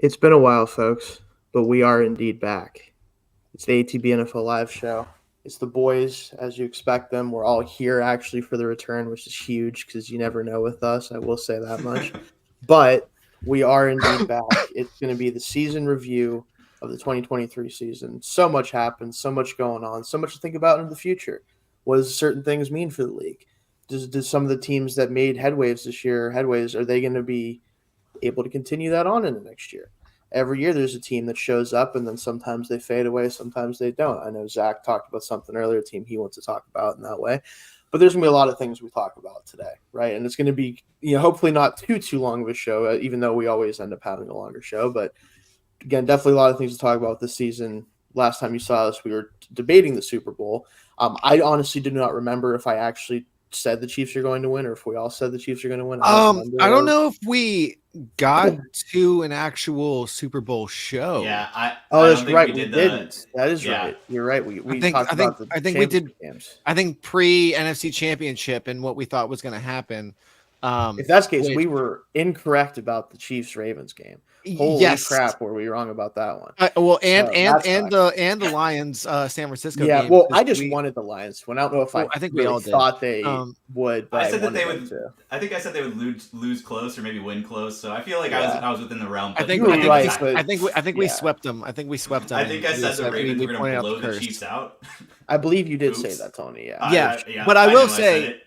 It's been a while, folks, but we are indeed back. It's the ATB NFL Live show. It's the boys, as you expect them. We're all here actually for the return, which is huge because you never know with us. I will say that much. But we are indeed back. It's going to be the season review of the 2023 season. So much happened, so much going on, so much to think about in the future. What does certain things mean for the league? Does some of the teams that made headways this year, are they going to be able to continue that on in the next year? Every year there's a team that shows up and then sometimes they fade away, sometimes they don't. I know Zach talked about something earlier, a team he wants to talk about in that way. But there's going to be a lot of things we talk about today, right? And it's going to be, hopefully not too long of a show, even though we always end up having a longer show. But again, definitely a lot of things to talk about this season. Last time you saw us, we were debating the Super Bowl. I honestly do not remember if I actually said the Chiefs are going to win or if we all said the Chiefs are going to win. I don't know if we got to an actual Super Bowl show. Yeah, I that's don't right. think We did didn't. That is right. You're right. We talked about the I think we did. Games. I think pre NFC Championship and what we thought was going to happen. If that's the case, we were incorrect about the Chiefs Ravens game. Holy crap, were we wrong about that one? The Lions San Francisco game. Yeah, well, I just wanted the Lions to win. I don't know if I think we all thought they would. But I said that they would. I think I said they would lose close or maybe win close. So I feel like I was within the realm. I think we swept them. I think we swept them. I think I said the Ravens were going to blow the Chiefs out. I believe you did say that, Tony. Yeah. But I will say,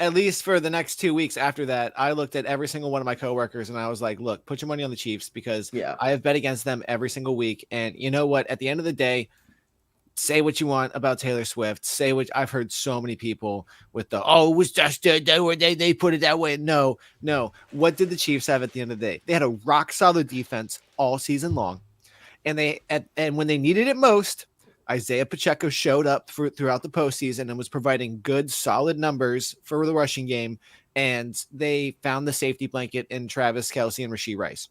at least for the next 2 weeks after that, I looked at every single one of my coworkers and I was like, look, put your money on the Chiefs because I have bet against them every single week. And you know what? At the end of the day, say what you want about Taylor Swift. Say what I've heard so many people with it was just they put it that way. No. What did the Chiefs have at the end of the day? They had a rock solid defense all season long. And and when they needed it most, Isaiah Pacheco showed up throughout the postseason and was providing good, solid numbers for the rushing game. And they found the safety blanket in Travis Kelce and Rashee Rice.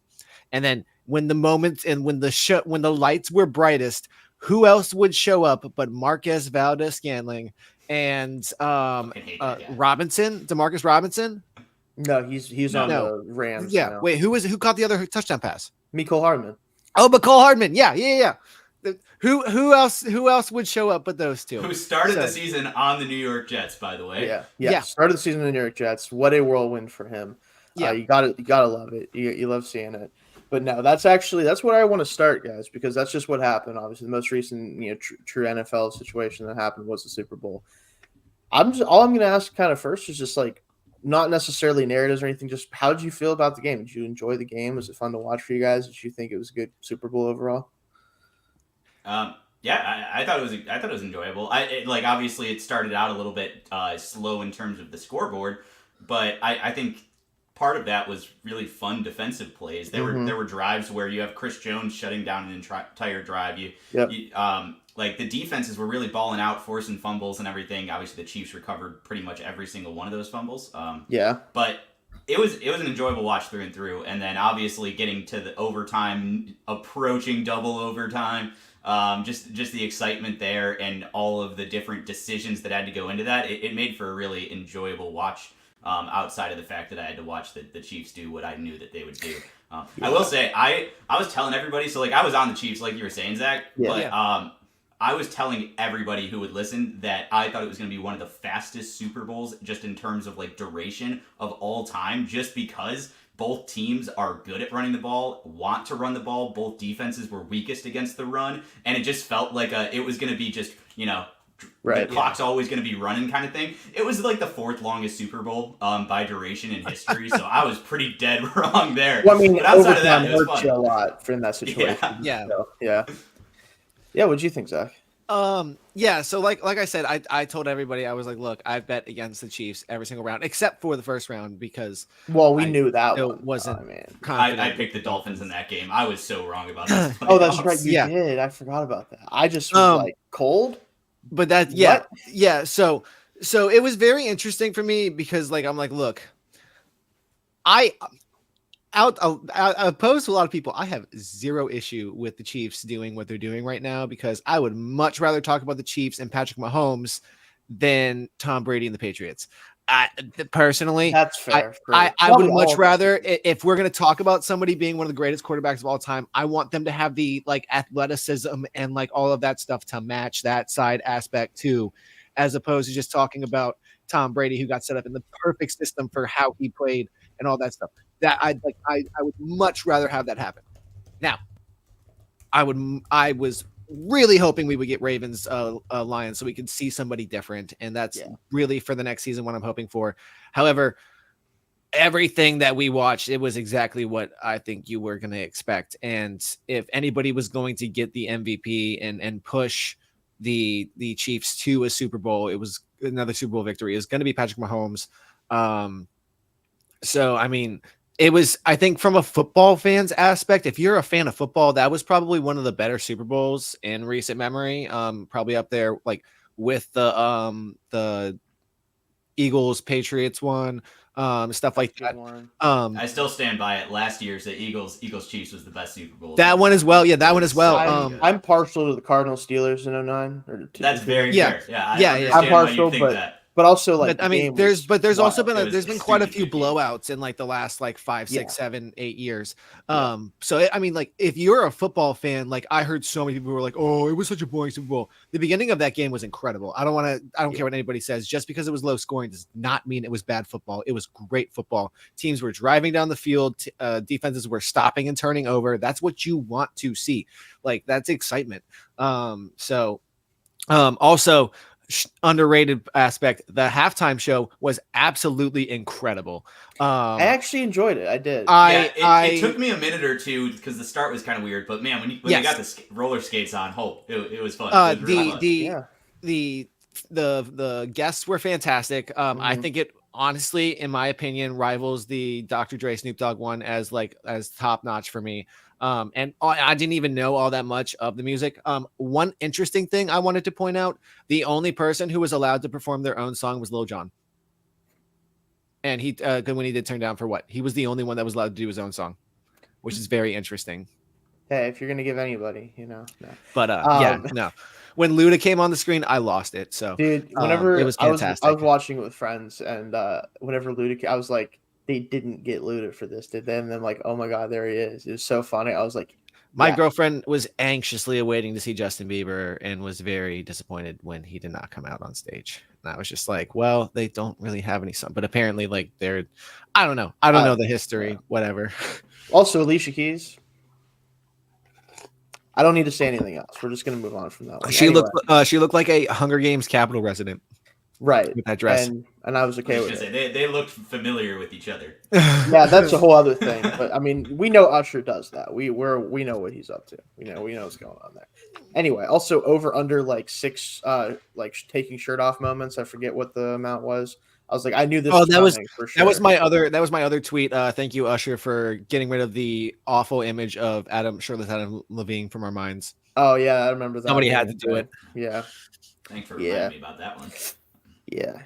And then when the moments and when the lights were brightest, who else would show up but Marquez Valdes-Scantling and Robinson, Demarcus Robinson? No, he's on the Rams. Yeah. Now. Wait, who caught the other touchdown pass? Mecole Hardman. Oh, Mecole Hardman. Yeah. Who else would show up but those two? Who started the season on the New York Jets, by the way. Yeah. Started the season on the New York Jets. What a whirlwind for him. Yeah. You gotta love it. You love seeing it. But no, that's what I want to start, guys, because that's just what happened. Obviously, the most recent true NFL situation that happened was the Super Bowl. All I'm going to ask kind of first is just like not necessarily narratives or anything. Just how did you feel about the game? Did you enjoy the game? Was it fun to watch for you guys? Did you think it was a good Super Bowl overall? Yeah, I thought it was enjoyable. Obviously it started out a little bit slow in terms of the scoreboard, but I think part of that was really fun defensive plays. There were drives where you have Chris Jones shutting down an entire drive. The defenses were really balling out, forcing fumbles and everything. Obviously, the Chiefs recovered pretty much every single one of those fumbles. But it was an enjoyable watch through and through. And then obviously getting to the overtime, approaching double overtime. Just the excitement there and all of the different decisions that had to go into that. It made for a really enjoyable watch. Outside of the fact that I had to watch the Chiefs do what I knew that they would do. I will say, I was telling everybody, so I was on the Chiefs, like you were saying, Zach, I was telling everybody who would listen that I thought it was going to be one of the fastest Super Bowls just in terms of duration of all time, just because both teams are good at running the ball, want to run the ball, both defenses were weakest against the run, and it just felt like it was going to be just, the clock's always going to be running kind of thing. It was the fourth longest Super Bowl by duration in history, so I was pretty dead wrong there. Well, I mean, overtime hurts you a lot in that situation. Yeah. What'd you think, Zach? So like I said, I told everybody, I was like, look, I've bet against the Chiefs every single round except for the first round because we knew that it wasn't. I picked the Dolphins in that game. I was so wrong about that. Oh, that's right, you did. I forgot about that. I just was cold. But that So it was very interesting for me because I'm like, look, I opposed to a lot of people. I have zero issue with the Chiefs doing what they're doing right now because I would much rather talk about the Chiefs and Patrick Mahomes than Tom Brady and the Patriots. Personally, that's fair. I would much rather, if we're going to talk about somebody being one of the greatest quarterbacks of all time, I want them to have the like athleticism and like all of that stuff to match that side aspect too, as opposed to just talking about Tom Brady, who got set up in the perfect system for how he played and all that stuff. That I would much rather have that happen. Now, I was really hoping we would get Ravens Lions so we could see somebody different, and that's really for the next season what I'm hoping for. However, everything that we watched, it was exactly what I think you were going to expect. And if anybody was going to get the MVP and push the Chiefs to a Super Bowl, it was another Super Bowl victory. It was going to be Patrick Mahomes. So I mean, it was, I think, from a football fan's aspect, if you're a fan of football, that was probably one of the better Super Bowls in recent memory. Probably up there, like with the Eagles Patriots one, stuff like that. I still stand by it. Last year's the Eagles Chiefs was the best Super Bowl. That one as well. Yeah, that one as well. I'm partial to the Cardinals Steelers in 09. That's very fair. Yeah. I'm partial, but also like, but I mean, there's also been quite a few blowouts in like the last like 5, 6, 7, 8 years. So I mean, like if you're a football fan, like I heard so many people were like, "Oh, it was such a boring Super Bowl." The beginning of that game was incredible. I don't care what anybody says. Just because it was low scoring does not mean it was bad football. It was great football. Teams were driving down the field. Defenses were stopping and turning over. That's what you want to see. Like that's excitement. Also. Underrated aspect, the halftime show was absolutely incredible. I actually enjoyed it. I did. It took me a minute or two because the start was kind of weird, but man, when you got the roller skates on, it was fun. The guests were fantastic. I think it honestly, in my opinion, rivals the Dr. Dre Snoop Dogg one as top notch for me. And I didn't even know all that much of the music. One interesting thing I wanted to point out, the only person who was allowed to perform their own song was Lil Jon. And he, when he did turn down for what? He was the only one that was allowed to do his own song, which is very interesting. Hey, if you're going to give anybody, no. But no. When Luda came on the screen, I lost it. So dude, whenever it was fantastic. I was watching it with friends, and whenever Luda came, I was like, they didn't get Luda for this, did they? And then like, oh my God, there he is. It was so funny. I was like, my girlfriend was anxiously awaiting to see Justin Bieber and was very disappointed when he did not come out on stage. And I was just like, well, they don't really have any song, but apparently like I don't know. I don't know the history, whatever. Also, Alicia Keys. I don't need to say anything else. We're just going to move on from that one. She looked like a Hunger Games Capitol resident. Right. With that dress. And I was okay with it. They looked familiar with each other. Yeah, that's a whole other thing. But I mean, we know Usher does that. We know what he's up to. We know what's going on there. Anyway, also over under like 6 like taking shirt off moments. I forget what the amount was. I was like, I knew this. Oh, that was for sure. That was my other tweet. Thank you, Usher, for getting rid of the awful image of Adam Levine from our minds. Oh yeah, I remember that. Somebody had to do it. Yeah. Thanks for reminding me about that one. Yeah.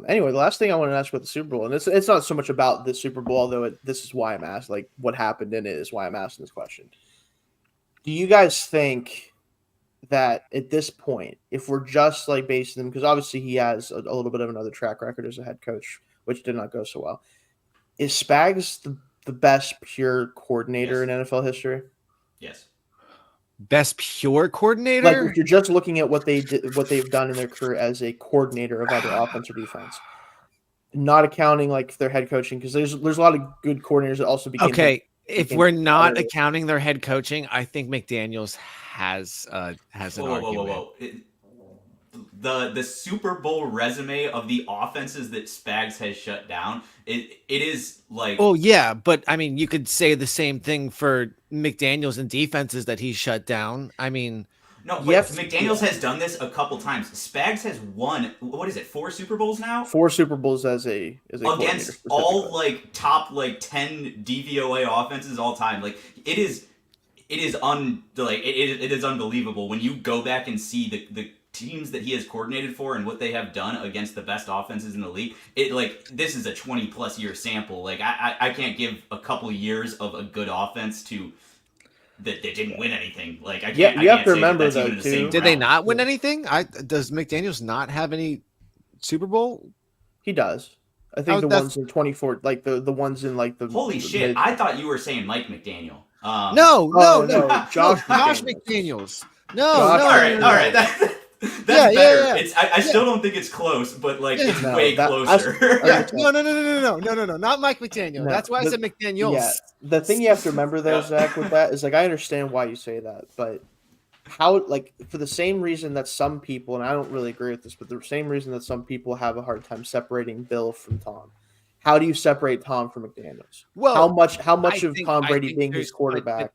Anyway, the last thing I want to ask about the Super Bowl, and it's not so much about the Super Bowl, although this is why I'm asked, like what happened in it is why I'm asking this question. Do you guys think that at this point, if we're just like basing them, because obviously he has a little bit of another track record as a head coach, which did not go so well, is Spags the best pure coordinator in NFL history? Yes. Best pure coordinator? Like if you're just looking at what they've done in their career as a coordinator of either offense or defense, not accounting like their head coaching, because there's a lot of good coordinators that also became if we're not accounting their head coaching, I think McDaniels has an argument. Whoa. The Super Bowl resume of the offenses that Spags has shut down, it is like... Oh, yeah, but, I mean, you could say the same thing for McDaniels and defenses that he shut down. I mean... No, but McDaniels has done this a couple times. Spags has won, 4 Super Bowls now? 4 Super Bowls as a against all, like, top, like, 10 DVOA offenses all time. Like, it is unbelievable when you go back and see the teams that he has coordinated for and what they have done against the best offenses in the league. This is a 20+ year sample. Like I can't give a couple years of a good offense to that they didn't win anything. Like I can't. You have to remember though too. Did they not win anything? Does McDaniels not have any Super Bowl? He does. I think the ones in 24, like the ones in like the. Holy shit! I thought you were saying Mike McDaniel. No, Josh McDaniels. No. All right. That's better. Yeah. It's I still don't think it's close, but like it's way closer. No, not Mike McDaniel. No, that's why I said McDaniels. Yeah, the thing you have to remember though, Zach, with that is like I understand why you say that, but how like for the same reason that some people, and I don't really agree with this, but the same reason that some people have a hard time separating Bill from Tom. How do you separate Tom from McDaniels? Well, how much of Tom Brady being his quarterback?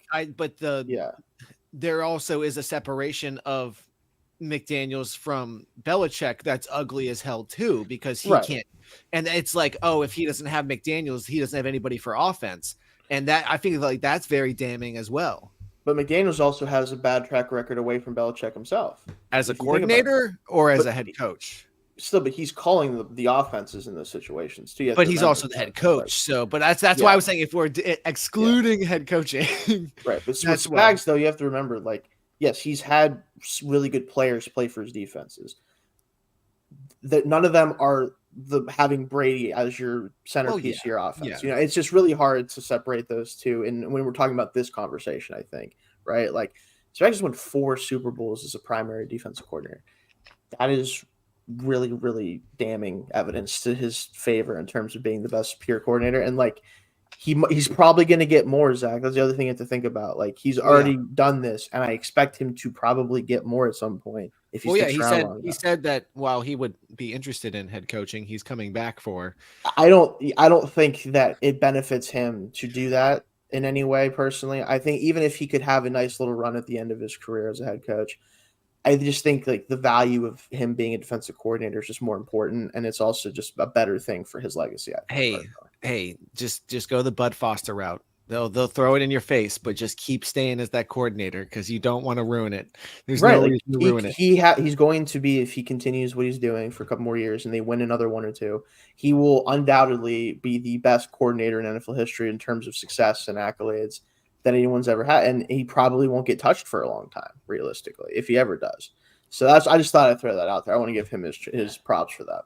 There also is a separation of McDaniels from Belichick that's ugly as hell too, because he can't. And it's like, oh, if he doesn't have McDaniels, he doesn't have anybody for offense, and that I think like that's very damning as well. But McDaniels also has a bad track record away from Belichick himself, as a coordinator or as a head coach. Still, but he's calling the offenses in those situations too. But he's also the head coach. So, but that's why I was saying if we're excluding head coaching, right? But with Spags, though, you have to remember, like, yes, he's had really good players play for his defenses. That none of them are having Brady as your centerpiece of your offense. You know, it's just really hard to separate those two. And when we're talking about this conversation, I think, right, like Spags won 4 Super Bowls as a primary defensive coordinator. That is really, really damning evidence to his favor in terms of being the best pure coordinator. And like he's probably going to get more, Zach. That's the other thing you have to think about. Like he's already done this, and I expect him to probably get more at some point. If he he said that while he would be interested in head coaching, he's coming back for. I don't think that it benefits him to do that in any way personally. I think even if he could have a nice little run at the end of his career as a head coach, I just think like the value of him being a defensive coordinator is just more important, and it's also just a better thing for his legacy. Hey, just go the Bud Foster route. They'll throw it in your face, but just keep staying as that coordinator because you don't want to ruin it. There's no reason to ruin it. He's going to be, if he continues what he's doing for a couple more years and they win another 1 or 2, he will undoubtedly be the best coordinator in NFL history in terms of success and accolades that anyone's ever had, and he probably won't get touched for a long time, realistically, if he ever does. So I just thought I'd throw that out there. I want to give him his props for that.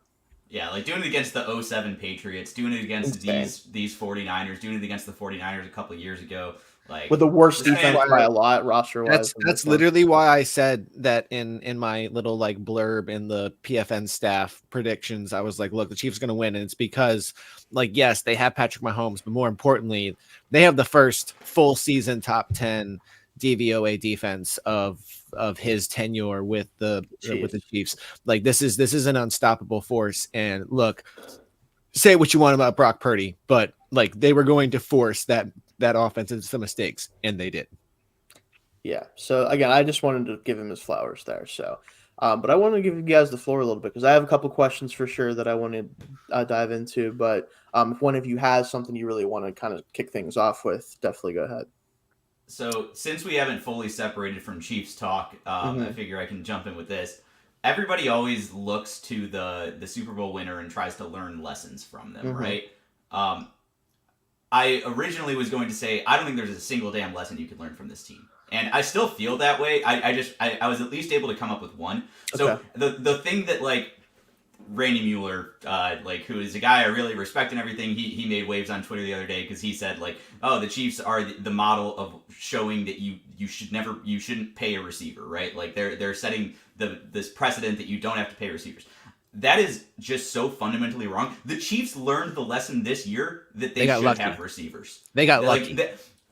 Yeah, like doing it against the 07 Patriots, doing it against these 49ers, doing it against the 49ers a couple of years ago. Like with the worst defense by a lot roster-wise. That's literally why I said that in my little like blurb in the PFN staff predictions. I was like, look, the Chiefs are going to win, and it's because like yes, they have Patrick Mahomes, but more importantly, they have the first full season top 10 DVOA defense of his tenure with the Chiefs. Like this is an unstoppable force. And look, say what you want about Brock Purdy, but like they were going to force that offense into some mistakes, and they did. Yeah. So again, I just wanted to give him his flowers there. So, but I want to give you guys the floor a little bit because I have a couple questions for sure that I want to dive into. But if one of you has something you really want to kind of kick things off with, definitely go ahead. So since we haven't fully separated from Chiefs talk, I figure I can jump in with this. Everybody always looks to the Super Bowl winner and tries to learn lessons from them, right? I originally was going to say, I don't think there's a single damn lesson you could learn from this team. And I still feel that way. I was at least able to come up with one. So the thing that like Randy Mueller, who is a guy I really respect and everything, he made waves on Twitter the other day because he said like, oh, the Chiefs are the model of showing that you shouldn't pay a receiver, right? Like they're setting this precedent that you don't have to pay receivers. That is just so fundamentally wrong. The Chiefs learned the lesson this year that they should have receivers. They got lucky.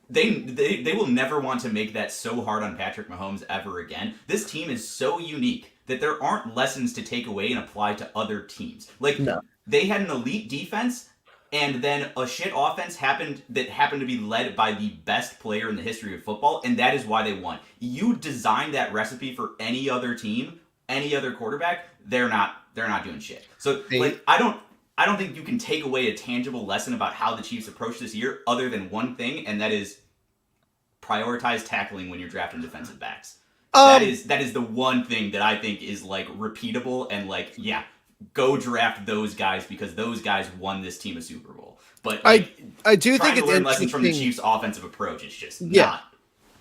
They will never want to make that so hard on Patrick Mahomes ever again. This team is so unique that there aren't lessons to take away and apply to other teams. They had an elite defense, and then a shit offense happened to be led by the best player in the history of football, and that is why they won. You design that recipe for any other team, any other quarterback, they're not doing shit. So I don't think you can take away a tangible lesson about how the Chiefs approach this year other than one thing, and that is prioritize tackling when you're drafting defensive backs. That is the one thing that I think is like repeatable and like, yeah, go draft those guys because those guys won this team a Super Bowl. But I do think it's interesting lessons from the Chiefs' offensive approach. It's just not.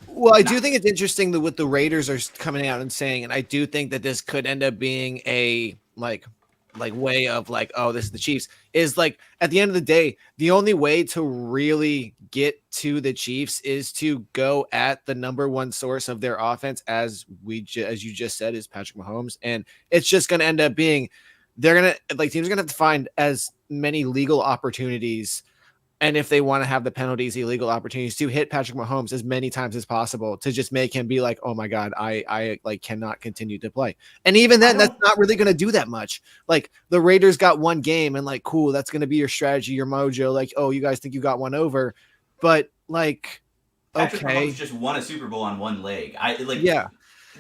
Well, I do think it's interesting that what the Raiders are coming out and saying, and I do think that this could end up being a like like way of like, oh, this is the Chiefs, is like at the end of the day, the only way to really get to the Chiefs is to go at the number one source of their offense, as you just said, is Patrick Mahomes. And it's just going to end up being, teams are going to have to find as many legal opportunities, and if they want to have the penalties, illegal opportunities, to hit Patrick Mahomes as many times as possible to just make him be like, oh my God, I like cannot continue to play. And even then, that's not really going to do that much. Like the Raiders got one game and like, cool, that's going to be your strategy, your mojo. Like, oh, you guys think you got one over, but like, Patrick Mahomes just won a Super Bowl on one leg.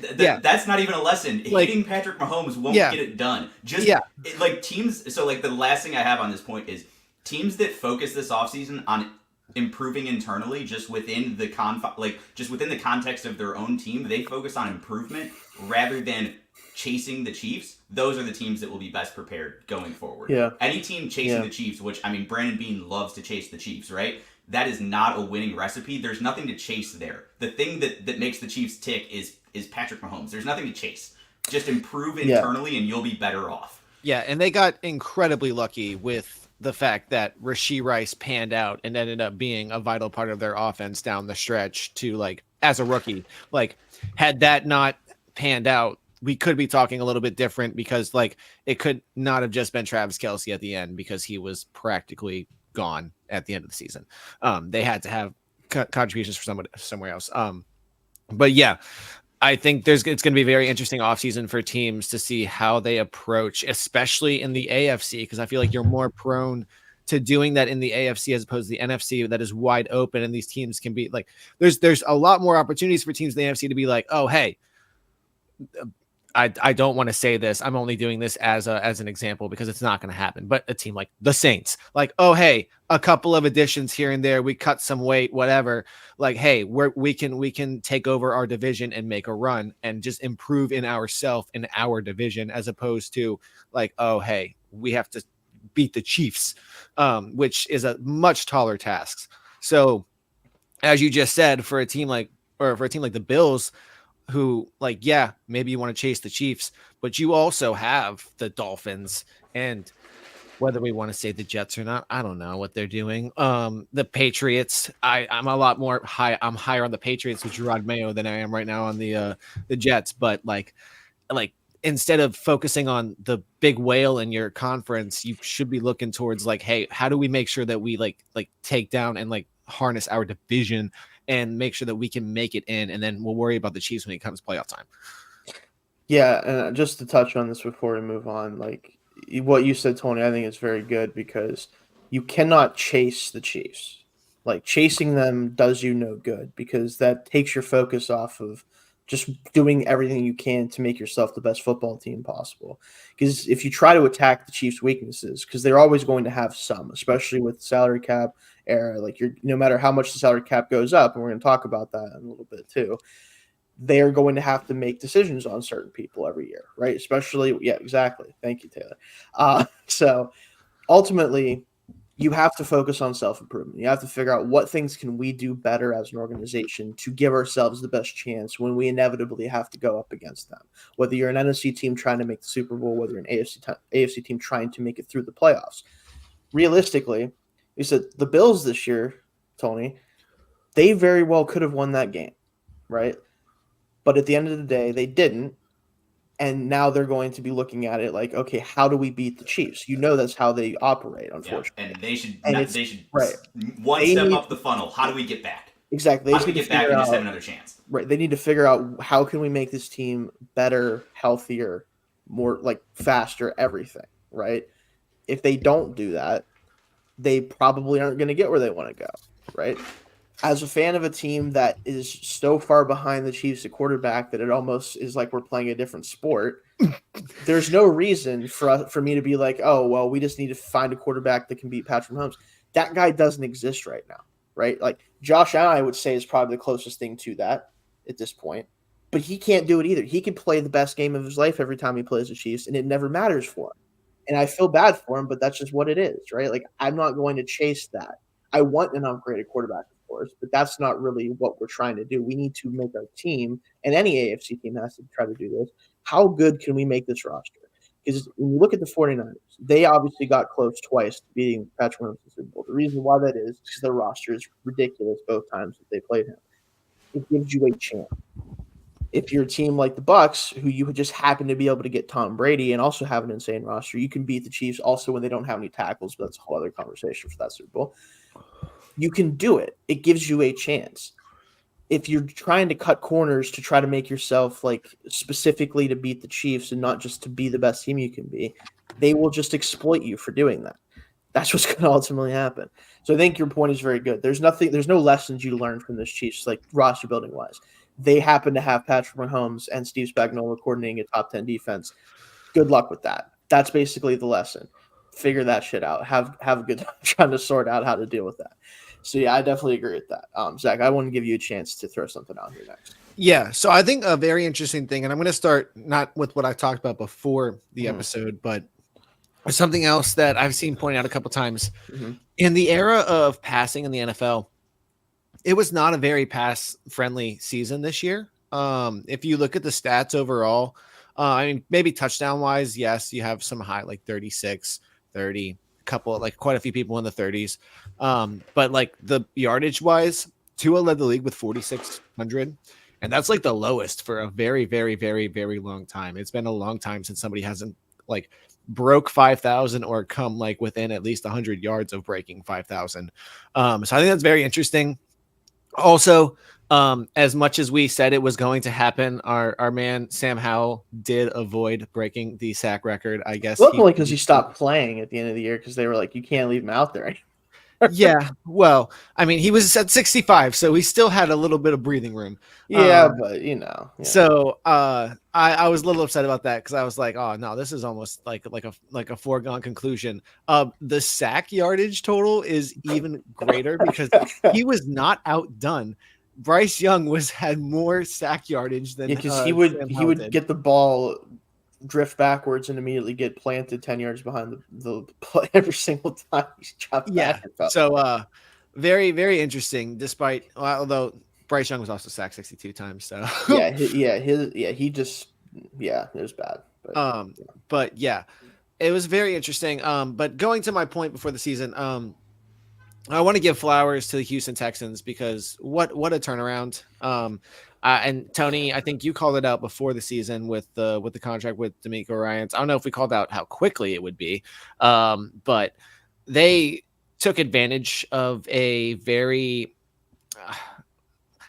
That's not even a lesson. Hitting Patrick Mahomes won't get it done. Teams. So like the last thing I have on this point is teams that focus this offseason on improving internally, just within the context of their own team, they focus on improvement rather than chasing the Chiefs. Those are the teams that will be best prepared going forward. Yeah. Any team chasing the Chiefs, which I mean, Brandon Beane loves to chase the Chiefs, right? That is not a winning recipe. There's nothing to chase there. The thing that makes the Chiefs tick is Patrick Mahomes. There's nothing to chase. Just improve internally and you'll be better off. Yeah, and they got incredibly lucky with the fact that Rashee Rice panned out and ended up being a vital part of their offense down the stretch to like as a rookie. Like had that not panned out, we could be talking a little bit different, because like it could not have just been Travis Kelce at the end, because he was practically gone at the end of the season. They had to have contributions for somewhere else. But yeah, I think it's going to be a very interesting offseason for teams to see how they approach, especially in the AFC, because I feel like you're more prone to doing that in the AFC as opposed to the NFC, that is wide open, and these teams can be like, there's a lot more opportunities for teams in the NFC to be like, oh, hey, I don't want to say this, I'm only doing this as an example because it's not going to happen, but a team like the Saints, like, oh, hey, a couple of additions here and there, we cut some weight, whatever, like, hey, we can take over our division and make a run and just improve in ourselves in our division, as opposed to like, oh, hey, we have to beat the Chiefs, which is a much taller task. So as you just said, for a team like the Bills, who like, yeah, maybe you want to chase the Chiefs, but you also have the Dolphins, and whether we want to say the Jets or not, I don't know what they're doing. The Patriots, I'm a lot more high. I'm higher on the Patriots with Gerard Mayo than I am right now on the Jets. But like instead of focusing on the big whale in your conference, you should be looking towards like, hey, how do we make sure that we like take down and like harness our division and make sure that we can make it in, and then we'll worry about the Chiefs when it comes playoff time. Yeah, and just to touch on this before we move on, like what you said, Tony, I think is very good, because you cannot chase the Chiefs. Like chasing them does you no good, because that takes your focus off of just doing everything you can to make yourself the best football team possible. Because if you try to attack the Chiefs' weaknesses, because they're always going to have some, especially with salary cap era, like no matter how much the salary cap goes up, and we're going to talk about that in a little bit too, they are going to have to make decisions on certain people every year, right? Especially, yeah, exactly. Thank you, Taylor. So ultimately, you have to focus on self-improvement. You have to figure out what things can we do better as an organization to give ourselves the best chance when we inevitably have to go up against them. Whether you're an NFC team trying to make the Super Bowl, whether you're an AFC team trying to make it through the playoffs. Realistically, you said the Bills this year, Tony, they very well could have won that game, right? But at the end of the day, they didn't. And now they're going to be looking at it like, okay, how do we beat the Chiefs? You know that's how they operate, unfortunately. Yeah, and they should right. One step up the funnel. How do we get back? Exactly. How do we get back and just have another chance? Right. They need to figure out how can we make this team better, healthier, more like faster, everything, right? If they don't do that, they probably aren't going to get where they want to go, right? As a fan of a team that is so far behind the Chiefs at quarterback that it almost is like we're playing a different sport, there's no reason for me to be like, oh, well, we just need to find a quarterback that can beat Patrick Mahomes. That guy doesn't exist right now, right? Like Josh Allen, I would say, is probably the closest thing to that at this point. But he can't do it either. He can play the best game of his life every time he plays the Chiefs, and it never matters for him. And I feel bad for him, but that's just what it is, right? Like I'm not going to chase that. I want an upgraded quarterback, of course, but that's not really what we're trying to do. We need to make our team, and any AFC team has to try to do this. How good can we make this roster? Because when you look at the 49ers, they obviously got close twice to beating Patrick Mahomes in the Super Bowl. The reason why that is because their roster is ridiculous both times that they played him. It gives you a chance. If you're a team like the Bucs, who you just happen to be able to get Tom Brady and also have an insane roster, you can beat the Chiefs also when they don't have any tackles, but that's a whole other conversation for that Super Bowl. You can do it. It gives you a chance. If you're trying to cut corners to try to make yourself like specifically to beat the Chiefs and not just to be the best team you can be, they will just exploit you for doing that. That's what's going to ultimately happen. So I think your point is very good. There's no lessons you learn from this Chiefs, like roster building wise. They happen to have Patrick Mahomes and Steve Spagnuolo coordinating a top 10 defense. Good luck with that. That's basically the lesson. Figure that shit out. Have a good time trying to sort out how to deal with that. So yeah, I definitely agree with that. Zach, I want to give you a chance to throw something out here next. Yeah, so I think a very interesting thing, and I'm going to start not with what I talked about before the episode, but something else that I've seen pointed out a couple times. In the era of passing in the NFL, it was not a very pass-friendly season this year. If you look at the stats overall, I mean, maybe touchdown-wise, yes, you have some high, like 36, 30, couple, like quite a few people in the 30s. But like the yardage-wise, Tua led the league with 4,600. And that's like the lowest for a very, very, very, very long time. It's been a long time since somebody hasn't like broke 5,000 or come like within at least 100 yards of breaking 5,000. So I think that's very interesting. Also, as much as we said it was going to happen, our man Sam Howell did avoid breaking the sack record. I guess luckily because he stopped playing at the end of the year because they were like, you can't leave him out there anymore. Yeah, well, I mean, he was at 65, so he still had a little bit of breathing room. Yeah, but you know. Yeah. So I was a little upset about that because I was like, oh no, this is almost like a foregone conclusion. The sack yardage total is even greater because he was not outdone. Bryce Young had more sack yardage than because he would get the ball, drift backwards, and immediately get planted 10 yards behind the play every single time he's dropped back. So very, very interesting. Despite although Bryce Young was also sacked 62 times. So it was bad. But yeah, it was very interesting. But going to my point before the season, I want to give flowers to the Houston Texans because what a turnaround. And Tony, I think you called it out before the season with the contract with D'Amico Ryans. I don't know if we called out how quickly it would be, but they took advantage of a very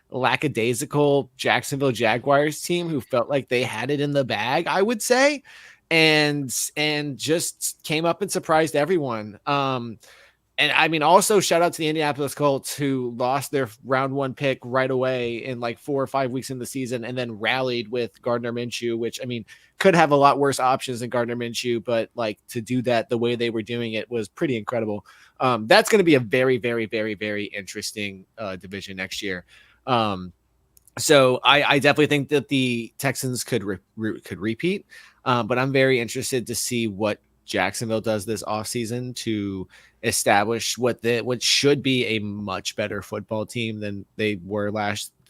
lackadaisical Jacksonville Jaguars team who felt like they had it in the bag, I would say, and just came up and surprised everyone. And I mean, also shout out to the Indianapolis Colts who lost their round 1 pick right away in like 4 or 5 weeks in the season and then rallied with Gardner Minshew, which I mean, could have a lot worse options than Gardner Minshew, but like to do that the way they were doing it was pretty incredible. That's going to be a very, very, very, very interesting division next year. So I definitely think that the Texans could repeat, but I'm very interested to see what Jacksonville does this offseason to establish what should be a much better football team than they were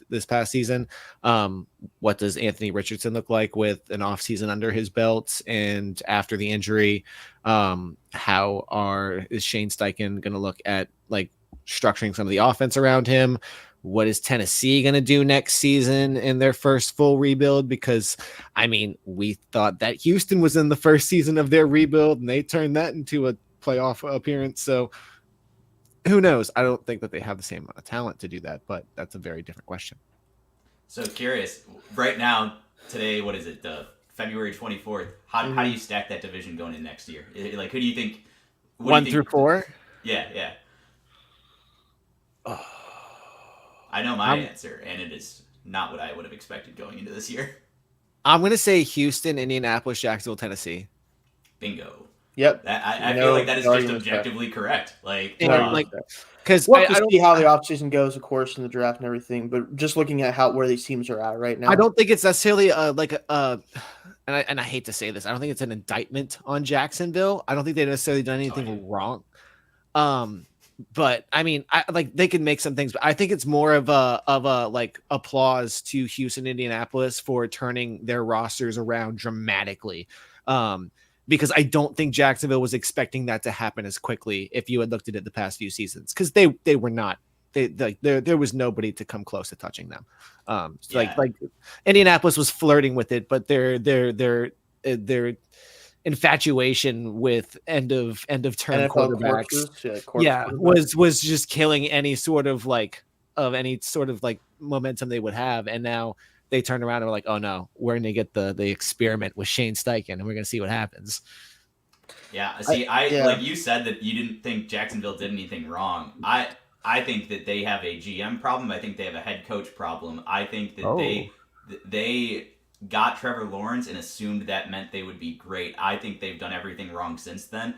this past season. What does Anthony Richardson look like with an offseason under his belt and after the injury? Is Shayne Steichen going to look at like structuring some of the offense around him? What is Tennessee going to do next season in their first full rebuild? Because, I mean, we thought that Houston was in the first season of their rebuild, and they turned that into a playoff appearance. So who knows? I don't think that they have the same amount of talent to do that, but that's a very different question. So curious, right now, today, what is it, February 24th, how do you stack that division going in next year? Like, who do you think? 1 through 4? Yeah. I know my answer, and it is not what I would have expected going into this year. I'm going to say Houston, Indianapolis, Jacksonville, Tennessee. Bingo. Yep. I feel like that is just objectively correct. Because we'll have to see how the offseason goes, of course, in the draft and everything. But just looking at where these teams are at right now, I don't think it's necessarily and I hate to say this, I don't think it's an indictment on Jacksonville. I don't think they've necessarily done anything wrong. But I mean, they can make some things, but I think it's more of a like applause to Houston, Indianapolis for turning their rosters around dramatically. because I don't think Jacksonville was expecting that to happen as quickly if you had looked at it the past few seasons, because they were not. There was nobody to come close to touching them. Like Indianapolis was flirting with it, but their infatuation with end of term NFL quarterbacks, was just killing any sort of momentum they would have. And now they turn around and are like, oh no, we're gonna get the experiment with Shayne Steichen and we're gonna see what happens. Yeah, see, like you said that you didn't think Jacksonville did anything wrong. I think that they have a GM problem. I think they have a head coach problem. I think that they got Trevor Lawrence and assumed that meant they would be great. I think they've done everything wrong since then.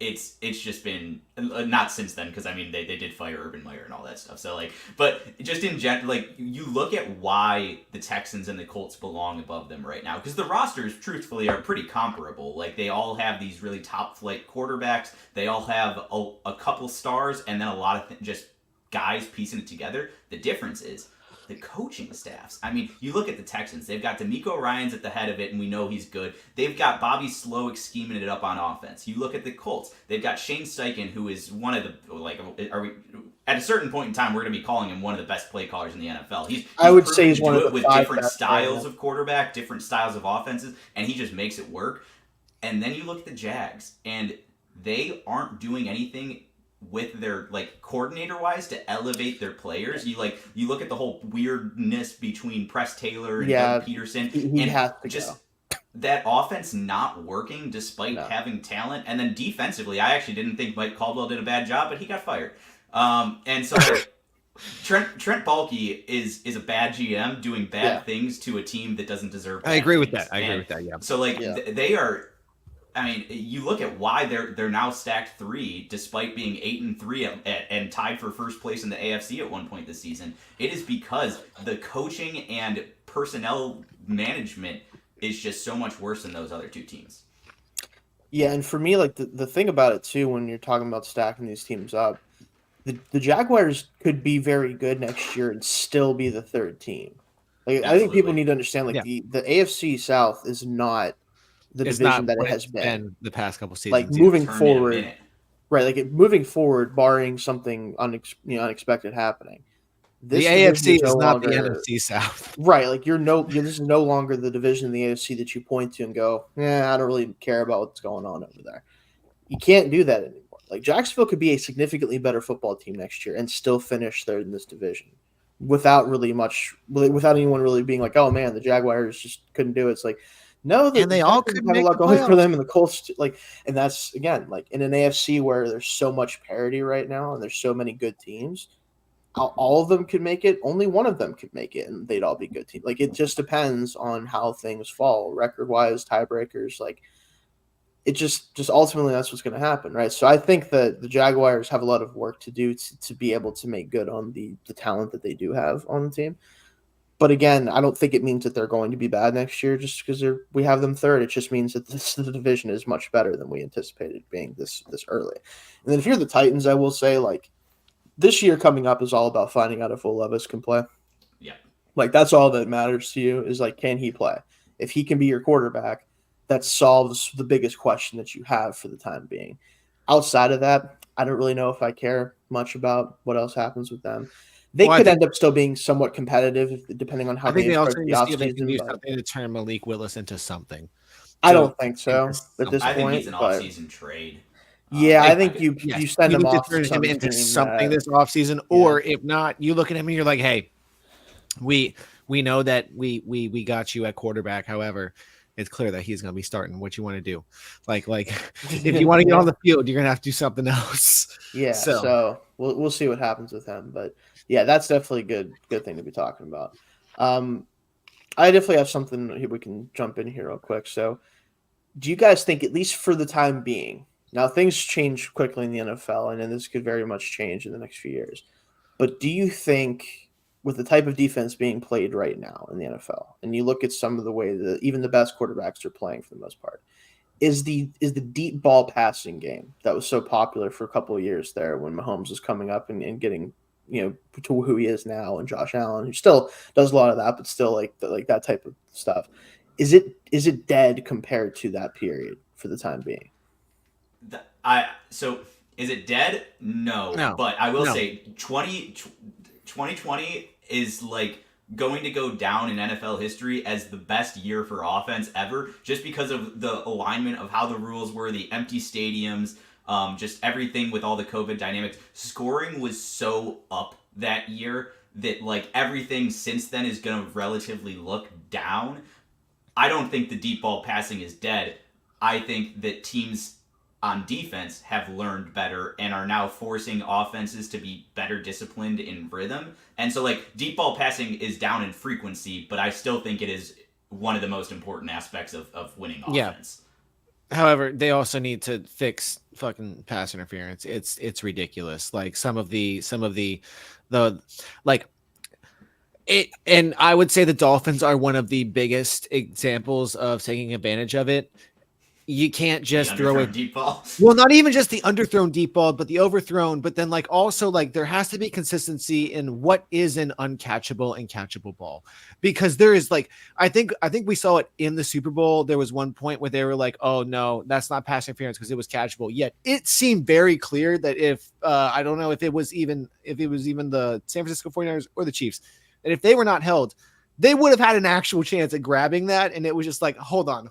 It's just been not since then, because I mean they did fire Urban Meyer and all that stuff. So but just in general, you look at why the Texans and the Colts belong above them right now, because the rosters truthfully are pretty comparable. Like, they all have these really top flight quarterbacks. They all have a couple stars and then a lot of just guys piecing it together. The difference is the coaching staffs. I mean, you look at the Texans. They've got DeMeco Ryans at the head of it, and we know he's good. They've got Bobby Slowick scheming it up on offense. You look at the Colts. They've got Shayne Steichen, who is one of the at a certain point in time, we're going to be calling him one of the best play callers in the NFL. I would say he's one of the with different styles of quarterback, different styles of offenses, and he just makes it work. And then you look at the Jags, and they aren't doing anything with their coordinator wise to elevate their players. You look at the whole weirdness between Press Taylor and Doug Peterson, he has to just go. That offense not working despite having talent. And then defensively, I actually didn't think Mike Caldwell did a bad job, but he got fired. And so Trent Baalke is a bad GM doing bad things to a team that doesn't deserve. I agree with that. Yeah. So they are. I mean, you look at why they're now stacked 3, despite being 8-3 and tied for first place in the AFC at one point this season. It is because the coaching and personnel management is just so much worse than those other two teams. Yeah, and for me, the thing about it too, when you're talking about stacking these teams up, the Jaguars could be very good next year and still be the third team. I think people need to understand, the AFC South is not it's division that it has been the past couple seasons. Moving forward, right? Moving forward, barring something unexpected happening, the AFC is not the NFC South, right? This is no longer the division in the AFC that you point to and go, I don't really care about what's going on over there. You can't do that anymore. Jacksonville could be a significantly better football team next year and still finish third in this division without anyone really being like, oh man, the Jaguars just couldn't do it. It's no, and they all could have make a lot going for them, and the Colts and that's again in an AFC where there's so much parity right now, and there's so many good teams. All of them could make it. Only one of them could make it, and they'd all be good teams. It just depends on how things fall, record wise, tiebreakers. It just ultimately that's what's going to happen, right? So I think that the Jaguars have a lot of work to do to be able to make good on the talent that they do have on the team. But again, I don't think it means that they're going to be bad next year just because we have them third. It just means that the division is much better than we anticipated being this early. And then if you're the Titans, I will say this year coming up is all about finding out if Will Levis can play. Yeah. That's all that matters to you is can he play? If he can be your quarterback, that solves the biggest question that you have for the time being. Outside of that, I don't really know if I care much about what else happens with them. They could end up still being somewhat competitive depending on how they also need to see if they can do something to turn Malik Willis into something. I don't think so at this point. I think he's an off-season trade. I think you send him off turn him into something this offseason, or if not, you look at him and you're like, hey, we know that we got you at quarterback. However, it's clear that he's going to be starting. What you want to do, if you want to get on the field, you're going to have to do something else. Yeah. So we'll see what happens with him, but yeah, that's definitely a good thing to be talking about. I definitely have something we can jump in here real quick. So, do you guys think, at least for the time being, now things change quickly in the NFL, and then this could very much change in the next few years, but do you think, with the type of defense being played right now in the NFL, and you look at some of the way that even the best quarterbacks are playing for the most part, is the deep ball passing game that was so popular for a couple of years there when Mahomes was coming up and getting to who he is now, and Josh Allen, who still does a lot of that, but still like that type of stuff. is it dead compared to that period for the time being? So is it dead? No. But I will say 2020 is like going to go down in NFL history as the best year for offense ever, just because of the alignment of how the rules were, the empty stadiums, just everything with all the COVID dynamics. Scoring was so up that year that like everything since then is going to relatively look down. I don't think the deep ball passing is dead. I think that teams on defense have learned better and are now forcing offenses to be better disciplined in rhythm. And so like deep ball passing is down in frequency, but I still think it is one of the most important aspects of winning offense. However, they also need to fix fucking pass interference. It's ridiculous. Like some of the like it, and I would say the Dolphins are one of the biggest examples of taking advantage of it. You can't just throw a deep ball. Well, not even just the underthrown deep ball, but the overthrown. But then, like, also, like, there has to be consistency in what is an uncatchable and catchable ball, because there is, like, I think we saw it in the Super Bowl. There was one point where they were like, "Oh no, that's not pass interference because it was catchable." Yet it seemed very clear that if I don't know if it was even the San Francisco 49ers or the Chiefs, that if they were not held, they would have had an actual chance at grabbing that. And it was just like, hold on.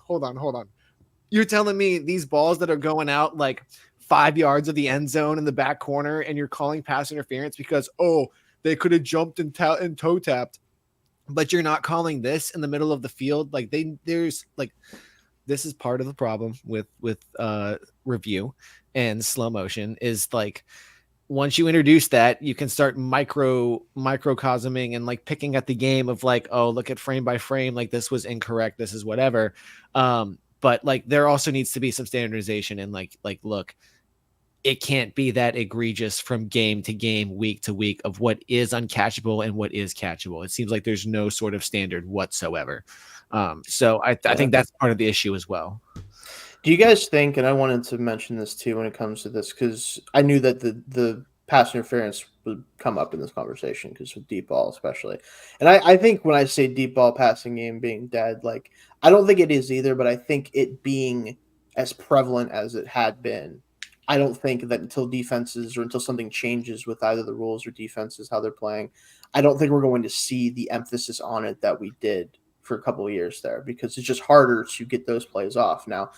You're telling me these balls that are going out like 5 yards of the end zone in the back corner, and you're calling pass interference because, oh, they could have jumped and toe tapped, but you're not calling this in the middle of the field? Like there's like, this is part of the problem with review and slow motion is like, once you introduce that, you can start microcosming and like picking at the game of like, oh, look at frame by frame, like this was incorrect, this is whatever. But like there also needs to be some standardization and like look, it can't be that egregious from game to game, week to week of what is uncatchable and what is catchable. It seems like there's no sort of standard whatsoever. So I think that's part of the issue as well. Do you guys think, and I wanted to mention this too when it comes to this, because I knew that the pass interference would come up in this conversation because with deep ball especially. And I think when I say deep ball passing game being dead, like I don't think it is either, but I think it being as prevalent as it had been, I don't think that until defenses or until something changes with either the rules or defenses, how they're playing, I don't think we're going to see the emphasis on it that we did for a couple of years there, because it's just harder to get those plays off. Now,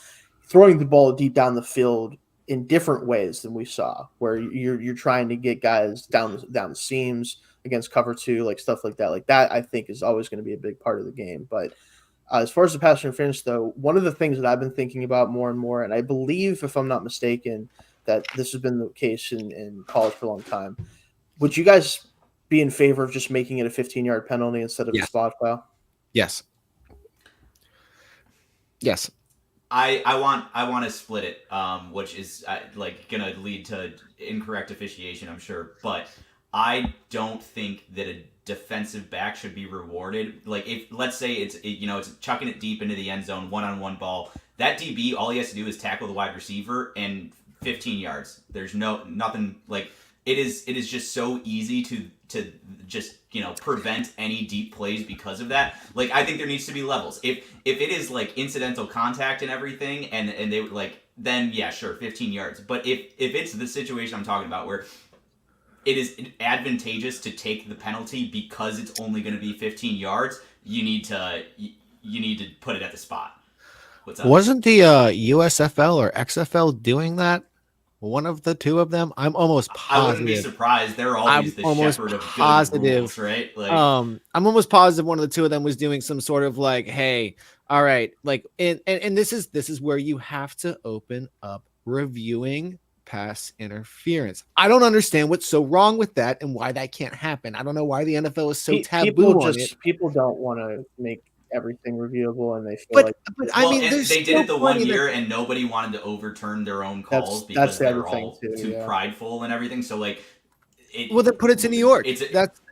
throwing the ball deep down the field in different ways than we saw, where you're trying to get guys down the seams against cover two, like stuff like that, I think is always going to be a big part of the game. But as far as the pass interference, though, one of the things that I've been thinking about more and more, and I believe, if I'm not mistaken, that this has been the case in college for a long time, would you guys be in favor of just making it a 15-yard penalty instead of a spot foul? Yes. I want to split it, which is like gonna lead to incorrect officiation, I'm sure. But I don't think that a defensive back should be rewarded. Like if let's say it's chucking it deep into the end zone, 1-on-1 ball. That DB, all he has to do is tackle the wide receiver and 15 yards. There's nothing like it is just so easy to just prevent any deep plays because of that. Like I think there needs to be levels. If it is like incidental contact and everything, and they like, then yeah, sure, 15 yards. But if it's the situation I'm talking about where it is advantageous to take the penalty because it's only going to be 15 yards, you need to put it at the spot. What's up? Wasn't the USFL or XFL doing that? One of the two of them, I'm almost positive. I wouldn't be surprised. They're always the shepherd of good rules, right? Like, I'm almost positive one of the two of them was doing some sort of like, hey, all right, like, and this is where you have to open up reviewing pass interference. I don't understand what's so wrong with that and why that can't happen. I don't know why the NFL is so taboo on it. People don't want to make everything reviewable, and they feel but I mean, they did it the 1 year, and nobody wanted to overturn their own calls because they're all too prideful and everything. So like, then put it to New York.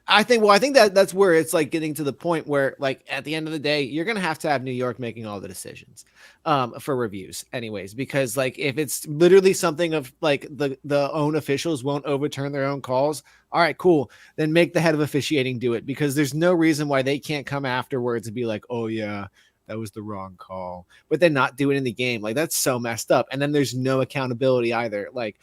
I think that's where it's like getting to the point where like at the end of the day, you're gonna have to have New York making all the decisions for reviews, anyways, because like if it's literally something of like the own officials won't overturn their own calls. All right, cool. Then make the head of officiating do it, because there's no reason why they can't come afterwards and be like, oh yeah, that was the wrong call, but then not do it in the game. Like, that's so messed up. And then there's no accountability either. Like,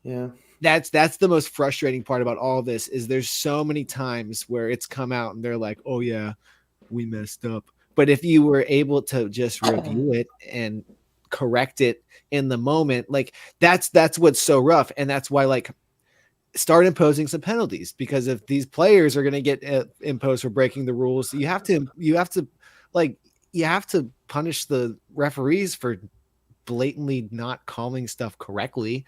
yeah, that's the most frustrating part about all this is there's so many times where it's come out and they're like, oh yeah, we messed up. But if you were able to just review it and correct it in the moment, like that's what's so rough. And that's why, like, start imposing some penalties, because if these players are going to get imposed for breaking the rules, you have to punish the referees for blatantly not calling stuff correctly,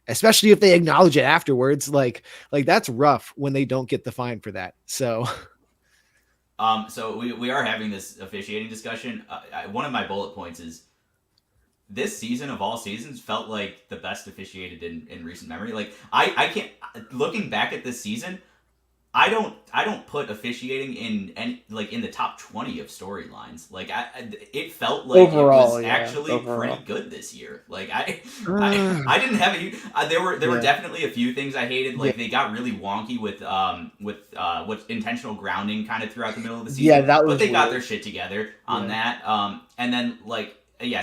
especially if they acknowledge it afterwards. Like that's rough when they don't get the fine for that. So so we are having this officiating discussion. One of my bullet points is this season of all seasons felt like the best officiated in recent memory. Like I can't, looking back at this season, I don't put officiating in the top 20 of storylines. Like it felt like overall, it was actually pretty good this year. Like I didn't have there were definitely a few things I hated. Like they got really wonky with intentional grounding kind of throughout the middle of the season. Yeah, that was. But they got their shit together on that. And then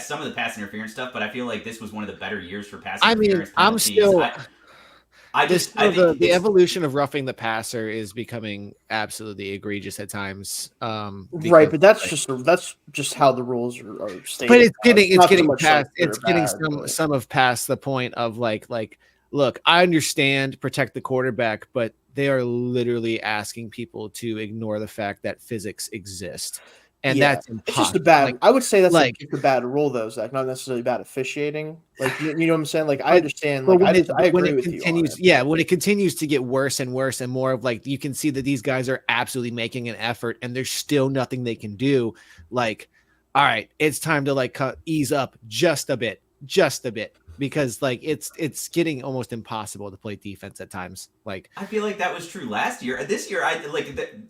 some of the pass interference stuff. But I feel like this was one of the better years for pass interference. I'm still. I think the evolution of roughing the passer is becoming absolutely egregious at times. Right, but that's just how the rules are stated. But it's getting some of past the point of like, look, I understand protect the quarterback, but they are literally asking people to ignore the fact that physics exist. And that's impossible. It's just a bad. I would say that's like a bad rule, though, Zach. Not necessarily bad officiating. Like you know what I'm saying. Like I understand. Like I agree with you. When it continues to get worse and worse and more of like you can see that these guys are absolutely making an effort and there's still nothing they can do. Like, all right, it's time to ease up just a bit, because like it's getting almost impossible to play defense at times. Like I feel like that was true last year. This year, I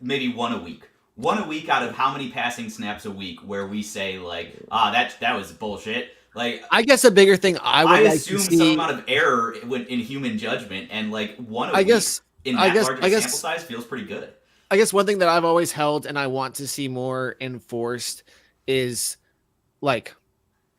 maybe one a week. One a week out of how many passing snaps a week where we say that was bullshit. Like I guess a bigger thing I assume some amount of error in human judgment, and one a week in that large sample size feels pretty good. I guess one thing that I've always held and I want to see more enforced is like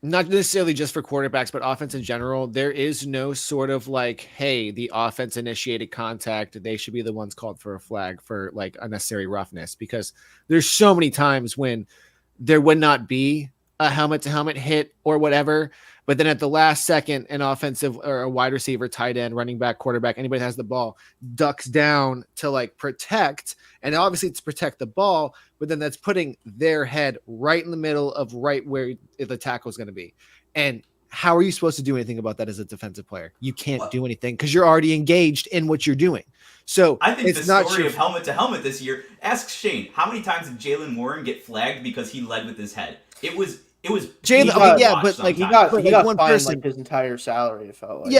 not necessarily just for quarterbacks, but offense in general. There is no sort of like, hey, the offense initiated contact. They should be the ones called for a flag for like unnecessary roughness, because there's so many times when there would not be a helmet to helmet hit or whatever. But then at the last second, an offensive or a wide receiver, tight end, running back, quarterback, anybody that has the ball ducks down to like protect. And obviously it's protect the ball, but then that's putting their head right in the middle of right where the tackle is going to be. And how are you supposed to do anything about that as a defensive player? You can't do anything because you're already engaged in what you're doing. So I think the story of helmet to helmet this year, ask Shayne, how many times did Jaylen Warren get flagged because he led with his head? It was Jaylen, but like he got one person like his entire salary. It felt like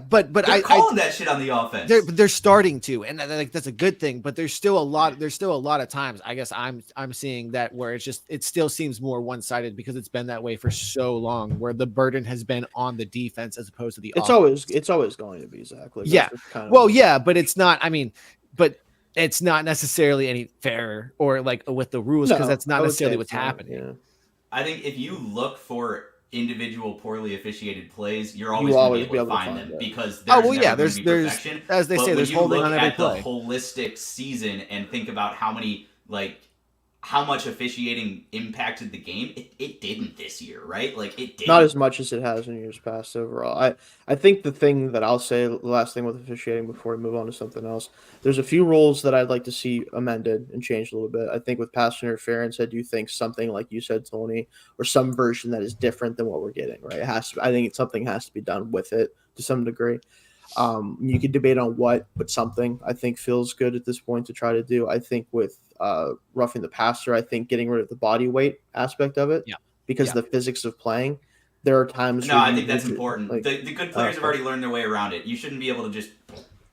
But they're calling that shit on the offense. They're starting to, and like that's a good thing. But there's still a lot of times. I guess I'm seeing that where it still seems more one sided because it's been that way for so long, where the burden has been on the defense as opposed to the offense. It's always going to be Zach. Like, but it's not. I mean, but it's not necessarily any fairer or like with the rules because that's not necessarily what's happening. Yeah. I think if you look for individual poorly officiated plays, you're always going to be able to find them because there's perfection. As they say, there's holding on every play. The holistic season and think about how much officiating impacted the game, it didn't this year, right? Like it didn't. Not as much as it has in years past overall. I think the thing that I'll say, the last thing with officiating before we move on to something else, there's a few rules that I'd like to see amended and changed a little bit. I think with pass interference, I do think something like you said, Tony, or some version that is different than what we're getting, right? I think something has to be done with it to some degree. You could debate on what, but something I think feels good at this point to try to do. I think with roughing the passer, I think getting rid of the body weight aspect of it, because the physics of playing. There are times. No, I think that's important. Like, the good players have already learned their way around it. You shouldn't be able to just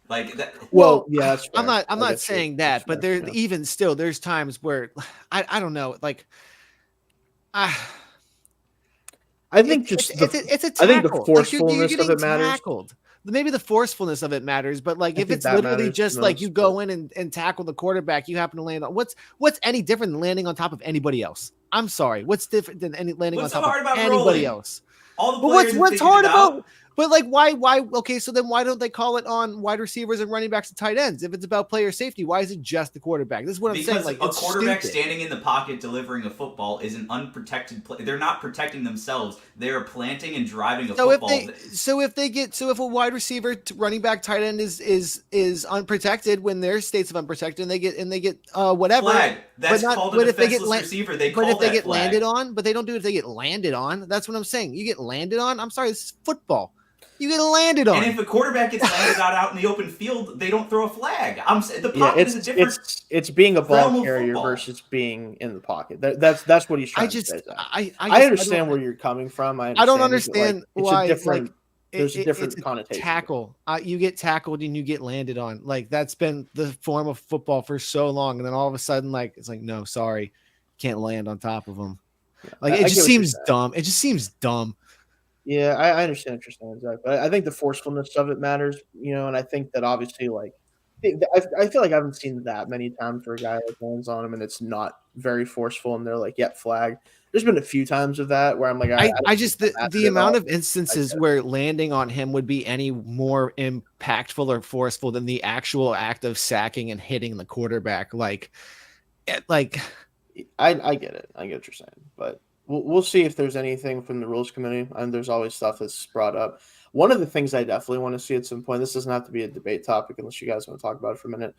like that. Well, yeah, that's fair. I'm not saying that, but there even still there's times where I don't know, like I think just it's a tackle. I think the forcefulness of it matters. Tackled. maybe the forcefulness of it matters, but like if it's literally just like you go in and tackle the quarterback, you happen to land on what's any different than landing on top of anybody else? I'm sorry, what's different than landing on top of anybody else? All the players what's hard about? But like, why? Okay, so then why don't they call it on wide receivers and running backs and tight ends? If it's about player safety, why is it just the quarterback? This is what I'm saying. Like, a quarterback standing in the pocket delivering a football is an unprotected play. They're not protecting themselves. They are planting and driving a football. If a wide receiver, running back, tight end is unprotected when their states of unprotected, and they get whatever. Flag. That's called a defenseless receiver. But if they get landed on, but they don't do it if they get landed on. That's what I'm saying. You get landed on. I'm sorry, this is football. You get landed on. And if a quarterback gets landed out in the open field, they don't throw a flag. The pocket is a different. It's being a ball carrier versus being in the pocket. That's what he's trying to say. I understand where you're coming from. I don't understand why. There's a different connotation. Tackle. You get tackled and you get landed on. Like that's been the form of football for so long, and then all of a sudden, like it's like no, sorry, can't land on top of them. Like it just seems dumb. It just seems dumb. Yeah, I understand what you're saying, Zach, but I think the forcefulness of it matters, and I think that obviously, like, I feel like I haven't seen that many times where a guy like lands on him and it's not very forceful, and they're like, "Yep, flag." There's been a few times of that where I'm like, I just the amount of instances where landing on him would be any more impactful or forceful than the actual act of sacking and hitting the quarterback. I get it. I get what you're saying, but. We'll see if there's anything from the rules committee, and there's always stuff that's brought up. One of the things I definitely want to see at some point, this doesn't have to be a debate topic unless you guys want to talk about it for a minute.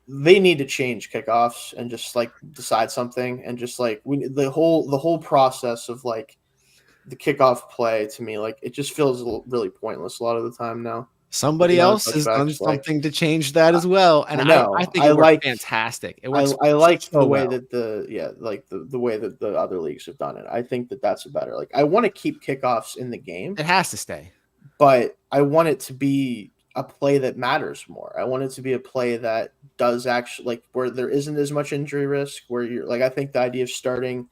They need to change kickoffs and just like decide something, and just like the whole process of like the kickoff play to me, like it just feels really pointless a lot of the time now. Somebody else has done something to change that as well, and I think it works fantastic. I like the way that the way that the other leagues have done it. I think that's better. Like I want to keep kickoffs in the game. It has to stay, but I want it to be a play that matters more. I want it to be a play that does actually like where there isn't as much injury risk. Where you're like, I think the idea of starting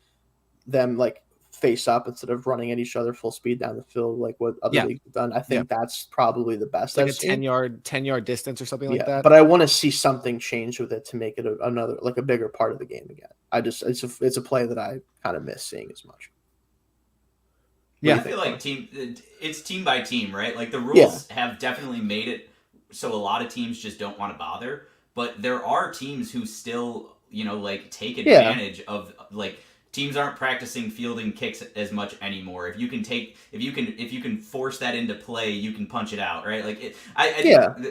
them like face up instead of running at each other full speed down the field like what other leagues have done. I think that's probably the best. Like a 10-yard distance or something like that. But I want to see something change with it to make it another like a bigger part of the game again. It's a play that I kind of miss seeing as much. Yeah, I feel like it's team by team, right? Like the rules have definitely made it so a lot of teams just don't want to bother, but there are teams who still, like take advantage of like teams aren't practicing fielding kicks as much anymore. If you can force that into play, you can punch it out, right? Like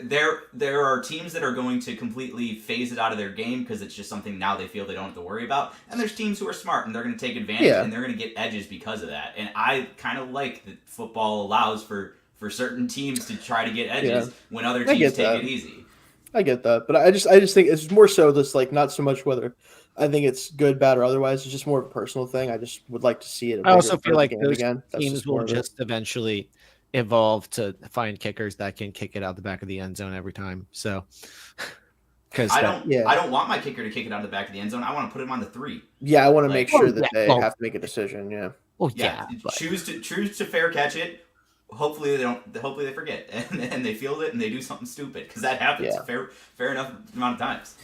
there are teams that are going to completely phase it out of their game because it's just something now they feel they don't have to worry about. And there's teams who are smart and they're going to take advantage and they're going to get edges because of that. And I kind of like that football allows for certain teams to try to get edges when other teams take it easy. I get that, but I just think it's more so this like not so much whether I think it's good, bad, or otherwise. It's just more of a personal thing. I just would like to see it. I also feel like those teams will just eventually evolve to find kickers that can kick it out the back of the end zone every time. So, because I don't want my kicker to kick it out of the back of the end zone. I want to put him on the 3. Yeah, I want to make sure that they have to make a decision. Yeah. Well, yeah. Choose to fair catch it. Hopefully they don't. Hopefully they forget and they field it and they do something stupid because that happens fair enough amount of times.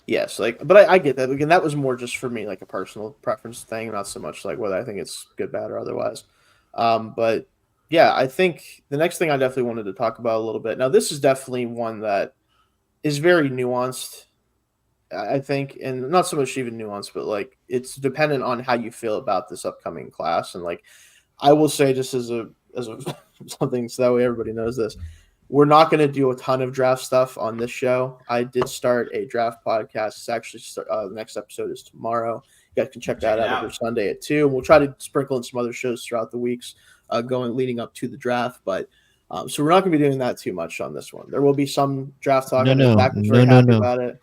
Yes, but I get that. Again, that was more just for me, like a personal preference thing, not so much like whether I think it's good, bad, or otherwise. But yeah, I think the next thing I definitely wanted to talk about a little bit. Now, this is definitely one that is very nuanced, I think, and not so much even nuanced, but like it's dependent on how you feel about this upcoming class. And like I will say, just as a something so that way everybody knows this. We're not going to do a ton of draft stuff on this show. I did start a draft podcast. It's actually the next episode is tomorrow. You guys can check that out every Sunday at 2. And we'll try to sprinkle in some other shows throughout the weeks leading up to the draft. But so we're not going to be doing that too much on this one. There will be some draft talk. Zach was very happy about it.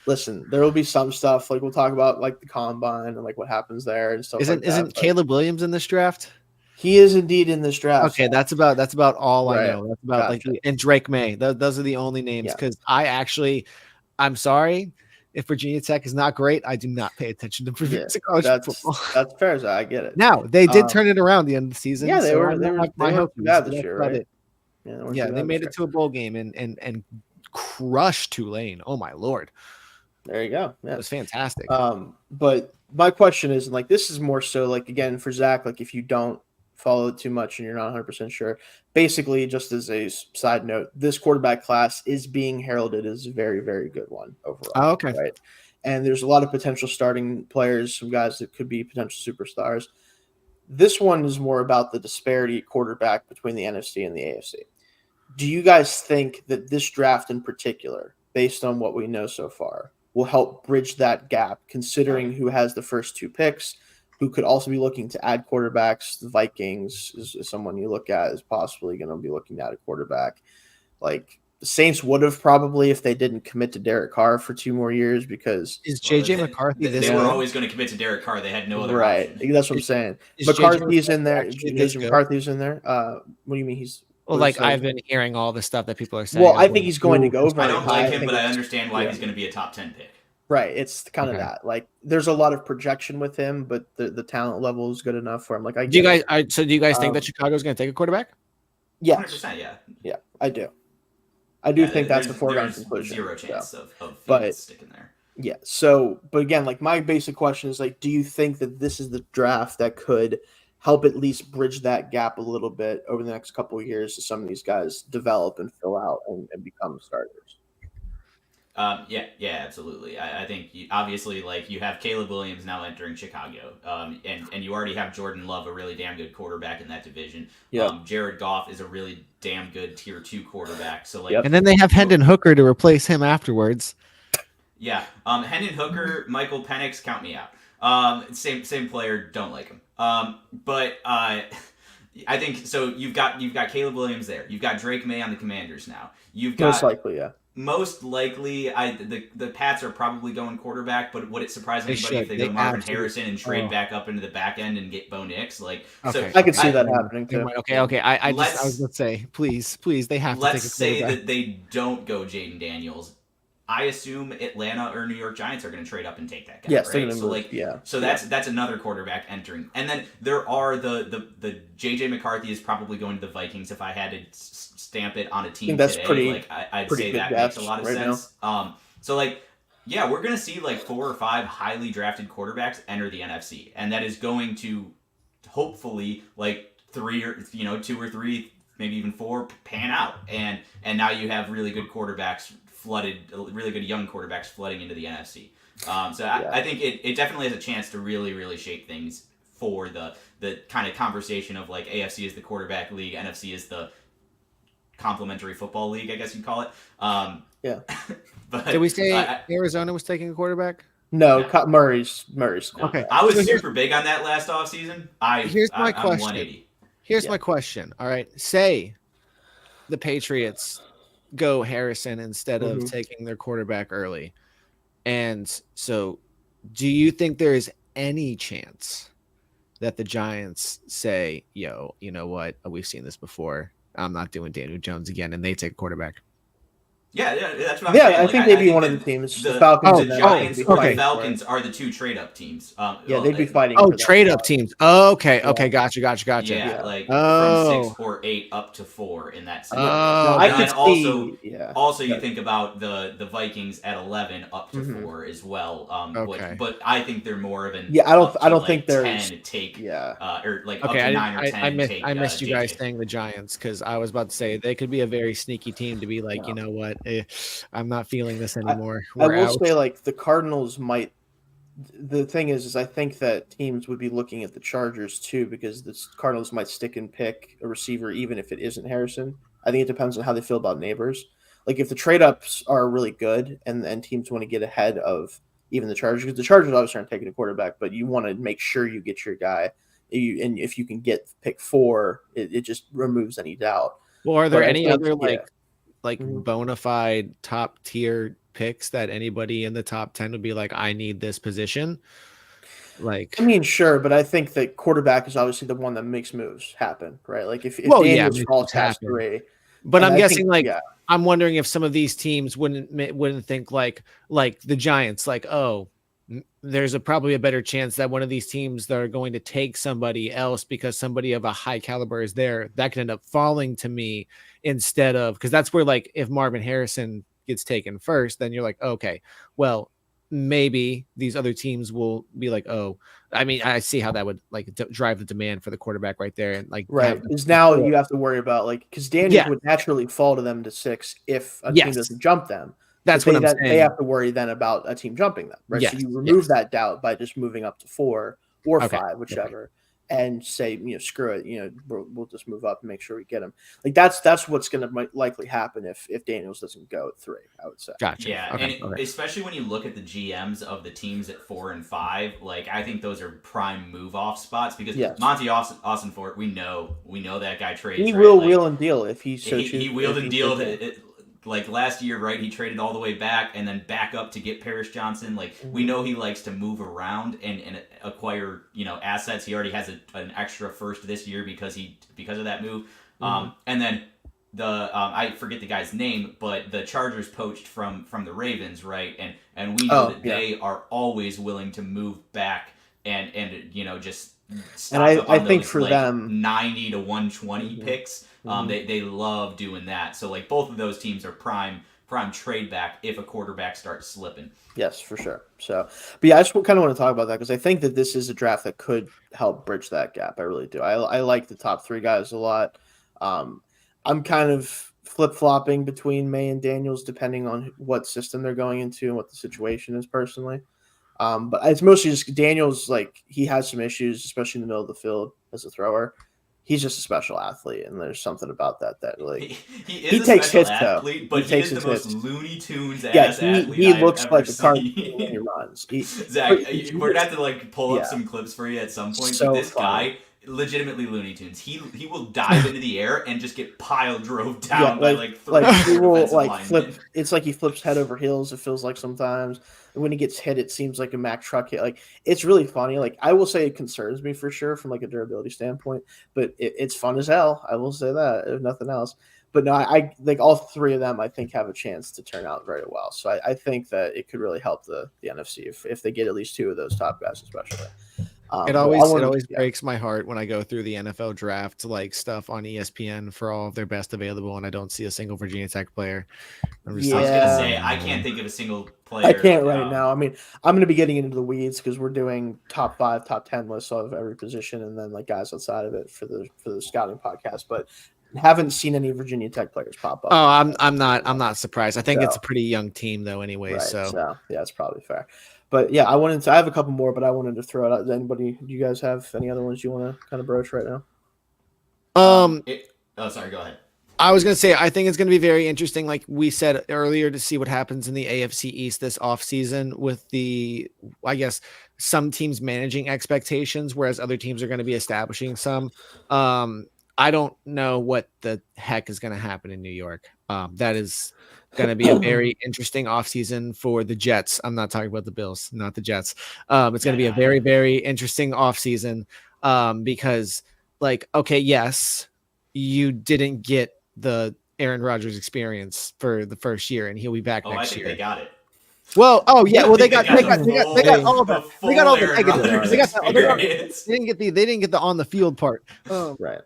Listen, there will be some stuff like we'll talk about like the combine and like what happens there and stuff. Isn't Caleb Williams in this draft? He is indeed in this draft. Okay, that's about all I know. That's about and Drake May. Those are the only names because I'm sorry if Virginia Tech is not great. I do not pay attention to college football. That's fair. I get it. Now they did turn it around the end of the season. Yeah, they were bad this year, right? Yeah, they made it to a bowl game and crushed Tulane. Oh my Lord. There you go. Yeah. It was fantastic. But my question is, like, this is more so, like, again, for Zach, like, if you don't follow it too much and you're not 100% sure, basically, just as a side note, this quarterback class is being heralded as a very, very good one overall. Oh, okay. Right. And there's a lot of potential starting players, some guys that could be potential superstars. This one is more about the disparity at quarterback between the NFC and the AFC. Do you guys think that this draft in particular, based on what we know so far, will help bridge that gap, considering who has the first 2 picks, who could also be looking to add quarterbacks? The Vikings is someone you look at as possibly going to be looking at a quarterback. Like, the Saints would have probably if they didn't commit to Derek Carr for 2 more years, because is JJ McCarthy this they good? were always going to commit to Derek Carr. They had no other right. option. That's what I'm saying. McCarthy's in there. JJ McCarthy's in there. What do you mean he's? Well, like, I've been hearing all the stuff that people are saying. Well, I think he's going to go very high. I don't like him, but I understand why yeah. he's going to be a top 10 pick. Right. It's kind of that. Like, there's a lot of projection with him, but the talent level is good enough for him. Like, do you guys think that Chicago's going to take a quarterback? Yes. 100%, yeah. Yeah, I do. I do think that's a foregone conclusion. Zero chance of sticking there. Yeah. So, but again, like, my basic question is, like, do you think that this is the draft that could help at least bridge that gap a little bit over the next couple of years as some of these guys develop and fill out and become starters? Yeah, absolutely. I think obviously, like, you have Caleb Williams now entering Chicago, and you already have Jordan Love, a really damn good quarterback in that division. Yep. Jared Goff is a really damn good tier 2 quarterback. So, like, and then they have Hendon Hooker to replace him afterwards. Yeah, Hendon Hooker, Michael Penix, count me out. Same player, don't like him. But I think so. You've got Caleb Williams there. You've got Drake May on the Commanders now. You've got most likely, yeah. Most likely, the Pats are probably going quarterback, but would it surprise anybody if they go Marvin Harrison and trade back up into the back end and get Bo Nix? Like, okay. So I could see that happening too. Okay. I was going to say, please, they have to take a quarterback. Let's say that they don't go Jaden Daniels. I assume Atlanta or New York Giants are going to trade up and take that guy. Yes, right? they're going to move. Like, yeah. So that's another quarterback entering, and then there are the JJ McCarthy is probably going to the Vikings. If I had to stamp it on a team that's today, pretty, like I'd say that makes a lot of sense. So, like, yeah, we're going to see like 4 or 5 highly drafted quarterbacks enter the NFC, and that is going to hopefully like 2 or 3, maybe even 4 pan out, and now you have really good quarterbacks really good young quarterbacks flooding into the NFC. I think it definitely has a chance to really, really shape things for the kind of conversation of, like, AFC is the quarterback league, NFC is the complementary football league, I guess you'd call it. Yeah. But did we say Arizona was taking a quarterback? No, Murray's. Okay. I was super big on that last offseason. Here's my question. 180. Here's my question. All right. Say the Patriots go Harrison instead of taking their quarterback early. And so, do you think there is any chance that the Giants say, yo, you know what? We've seen this before. I'm not doing Daniel Jones again, and they take quarterback? Yeah, that's what I'm saying. I think they'd be one of the teams. The Falcons and the Giants or the Falcons are the 2 trade-up teams. They'd be fighting. Oh, trade-up teams. Okay, gotcha. Yeah, like from 6 or 8 up to 4 in that scenario. I could also, you think about the Vikings at 11 up to 4 as well. But I think they're more of an I don't think there's 10 take or like up to 9 or 10. I missed you guys saying the Giants, because I was about to say they could be a very sneaky team to be like, you know what? I'm not feeling this anymore. I will say, like, the Cardinals might. The thing is I think that teams would be looking at the Chargers too, because the Cardinals might stick and pick a receiver even if it isn't Harrison. I think it depends on how they feel about Neighbors. Like, if the trade ups are really good and teams want to get ahead of even the Chargers, because the Chargers obviously aren't taking a quarterback, but you want to make sure you get your guy. And if you can get pick 4, it just removes any doubt. Well, are there any other bona fide top tier picks that anybody in the top 10 would be like, I need this position? Like, I mean, sure, but I think that quarterback is obviously the one that makes moves happen, right? Like, if Daniels falls past 3, but I'm guessing I'm wondering if some of these teams wouldn't think like the Giants, like, oh, there's probably a better chance that one of these teams that are going to take somebody else because somebody of a high caliber is there, that could end up falling to me instead of, because that's where, like, if Marvin Harrison gets taken first, then you're like, okay, well, maybe these other teams will be like, oh, I mean, I see how that would like drive the demand for the quarterback right there. And like, right. Because now you have to worry about like, because Daniels would naturally fall to them to 6 if a team doesn't jump them. That's what I'm saying. They have to worry then about a team jumping them, right? So you remove that doubt by just moving up to 4 or 5, whichever, and say, screw it, we'll just move up and make sure we get him. Like that's what's going to likely happen if Daniels doesn't go at 3, I would say. Gotcha. Yeah, and especially when you look at the GMs of the teams at 4 and 5, like I think those are prime move off spots because Monty Austin Fort, we know that guy trades. He will wheel and deal if he's so he wheeled and dealed it. Like last year, right? He traded all the way back and then back up to get Paris Johnson. Like we know he likes to move around and acquire assets. He already has an extra first this year because of that move. And then I forget the guy's name, but the Chargers poached from the Ravens, right? And we know that they are always willing to move back and just stock up on think those, for them 90 to 120 picks. They love doing that. So like both of those teams are prime trade back if a quarterback starts slipping. Yes, for sure. So, but yeah, I just kind of want to talk about that because I think that this is a draft that could help bridge that gap. I really do. I like the top 3 guys a lot. I'm kind of flip-flopping between May and Daniels depending on what system they're going into and what the situation is personally. But it's mostly just Daniels, like he has some issues, especially in the middle of the field as a thrower. He's just a special athlete, and there's something about that like he takes hits athlete, but he is the most Looney Tunes athlete. He looks like a cartoon when he runs. Zach, we're gonna have to like pull up some clips for you at some point. So but this guy, legitimately Looney Tunes. He will dive into the air and just get pile drove down by like 3 he will like flip. It's like he flips head over heels. It feels like sometimes. And when he gets hit, it seems like a Mack truck hit. Like it's really funny. Like I will say, it concerns me for sure from like a durability standpoint. But it's fun as hell. I will say that, if nothing else. But no, I like all 3 of them. I think have a chance to turn out very well. So I think that it could really help the NFC if they get at least 2 of those top guys, especially. It always breaks my heart when I go through the NFL draft like stuff on ESPN for all of their best available, and I don't see a single Virginia Tech player. I was gonna say I can't think of a single player. I can't right now. I mean, I'm gonna be getting into the weeds because we're doing top 5, top 10 lists of every position, and then like guys outside of it for the scouting podcast. But haven't seen any Virginia Tech players pop up. Oh, I'm not surprised. I think it's a pretty young team though, anyway. Right, so yeah, it's probably fair. But yeah, I have a couple more, but I wanted to throw it out. Does anybody, do you guys have any other ones you want to kind of broach right now? Sorry, go ahead. I was going to say, I think it's going to be very interesting, like we said earlier, to see what happens in the AFC East this offseason with I guess, some teams managing expectations, whereas other teams are going to be establishing some. I don't know what the heck is going to happen in New York. That is going to be a very interesting offseason for the Jets. I'm not talking about the Bills, not the Jets. It's going to be a very, very interesting offseason because, like, okay, yes, you didn't get the Aaron Rodgers experience for the first year, and he'll be back next year. They got it. Well, they got all the negatives. They didn't get the on the field part. Right.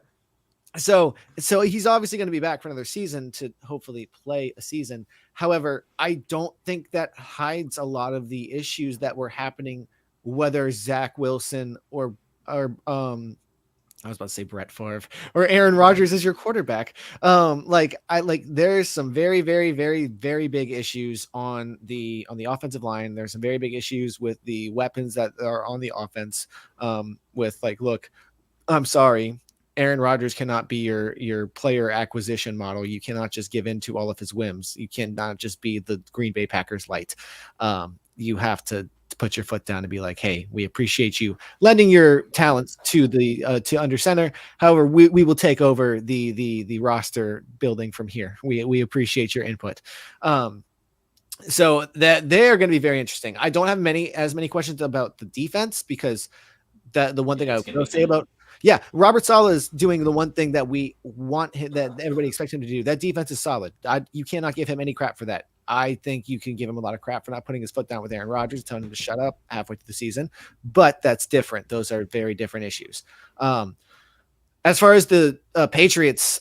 So he's obviously going to be back for another season to hopefully play a season. However, I don't think that hides a lot of the issues that were happening, whether Zach Wilson or I was about to say Brett Favre or Aaron Rodgers is your quarterback. There's some very, very, very, very big issues on the offensive line. There's some very big issues with the weapons that are on the offense. Look, I'm sorry, Aaron Rodgers cannot be your player acquisition model. You cannot just give in to all of his whims. You cannot just be the Green Bay Packers light. You have to put your foot down and be like, hey, we appreciate you lending your talents to to under center. However, we will take over the roster building from here. We appreciate your input. So that they are going to be very interesting. I don't have as many questions about the defense because the one thing I will say about Robert Saleh is doing the one thing that we want that everybody expects him to do. That defense is solid. You cannot give him any crap for that. I think you can give him a lot of crap for not putting his foot down with Aaron Rodgers, telling him to shut up halfway through the season. But that's different. Those are very different issues. As far as the Patriots,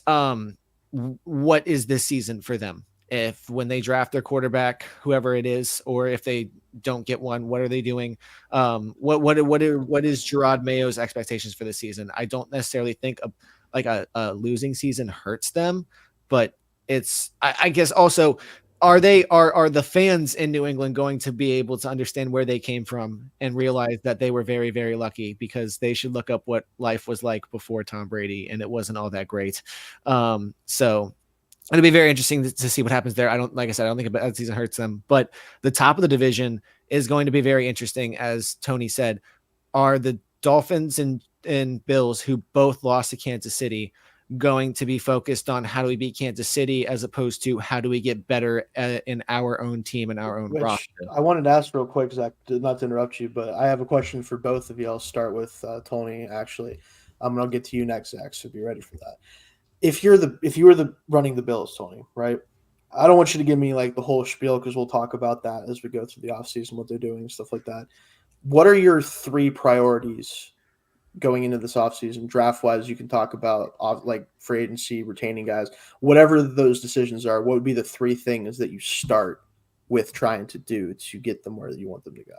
what is this season for them? If when they draft their quarterback, whoever it is, or if they don't get one, what are they doing? What is Gerard Mayo's expectations for this season? I don't necessarily think a losing season hurts them, but it's I guess also are the fans in New England going to be able to understand where they came from and realize that they were very, very lucky, because they should look up what life was like before Tom Brady, and it wasn't all that great. So it'll be very interesting to see what happens there. I don't think a bad season hurts them, but the top of the division is going to be very interesting. As Tony said, are the Dolphins and Bills, who both lost to Kansas City, going to be focused on how do we beat Kansas City as opposed to how do we get better in our own team and our own roster? I wanted to ask real quick, Zach, not to interrupt you, but I have a question for both of you. I'll start with Tony, actually. And I'll get to you next, Zach, so be ready for that. If you were running the Bills, Tony, right? I don't want you to give me like the whole spiel, because we'll talk about that as we go through the offseason, what they're doing and stuff like that. What are your 3 priorities going into this offseason, draft-wise? You can talk about like free agency, retaining guys, whatever those decisions are. What would be the 3 things that you start with trying to do to get them where you want them to go?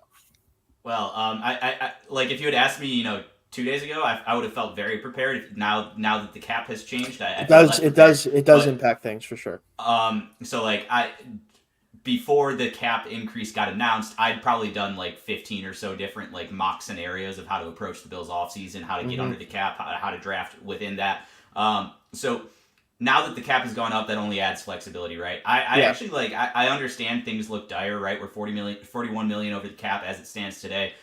Well, I like if you had asked me, 2 days ago, I would have felt very prepared. Now that the cap has changed, it does impact things for sure. So like before the cap increase got announced, I'd probably done like 15 or so different like mock scenarios of how to approach the Bills offseason, how to get under the cap, how to draft within that. So now that the cap has gone up, that only adds flexibility, right? I actually I understand things look dire, right? We're 41 million over the cap as it stands today.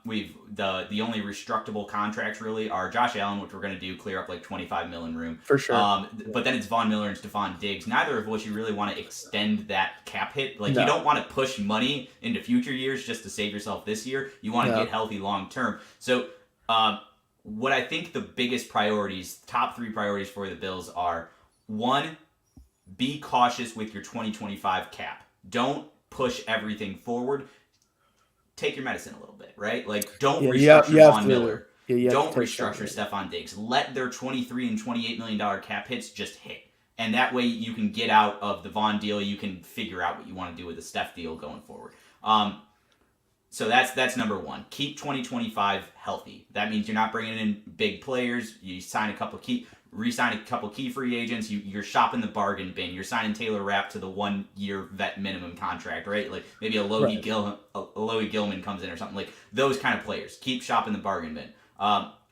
We've the only restructable contracts really are Josh Allen, which we're going to do clear up like 25 million room for sure. But then it's Von Miller and Stephon Diggs, neither of which you really want to extend that cap hit. Like you don't want to push money into future years just to save yourself this year. You want to get healthy long term. So what I think the biggest priorities, top 3 priorities for the Bills are: 1, be cautious with your 2025 cap. Don't push everything forward. Take your medicine a little bit, right? Like, don't restructure Von Miller. Don't restructure Stephon Diggs. Let their $23 and $28 million cap hits just hit. And that way you can get out of the Von deal. You can figure out what you want to do with the Steph deal going forward. So that's number 1. Keep 2025 healthy. That means you're not bringing in big players. You re-sign a couple key free agents. You're shopping the bargain bin. You're signing Taylor Rapp to the 1-year vet minimum contract, right? Like maybe a Logie Gilman comes in or something. Like those kind of players. Keep shopping the bargain bin.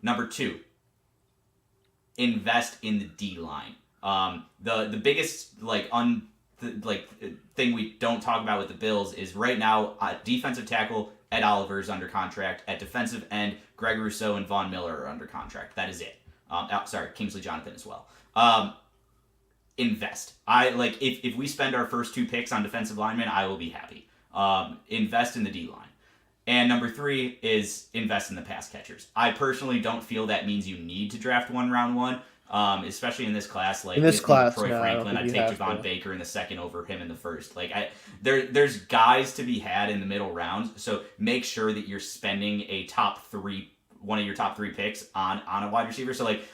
Number 2, invest in the D-line. The biggest thing we don't talk about with the Bills is right now defensive tackle Ed Oliver is under contract. At defensive end, Greg Rousseau and Von Miller are under contract. That is it. Kingsley Jonathan as well. Invest. If we spend our first 2 picks on defensive linemen, I will be happy. Invest in the D-line. And number 3 is invest in the pass catchers. I personally don't feel that means you need to draft one round 1, especially in this class. Like Troy Franklin, I'd take Javon Baker in the 2nd over him in the 1st. Like there's guys to be had in the middle rounds. So make sure that you're spending one of your top 3 picks on a wide receiver. So like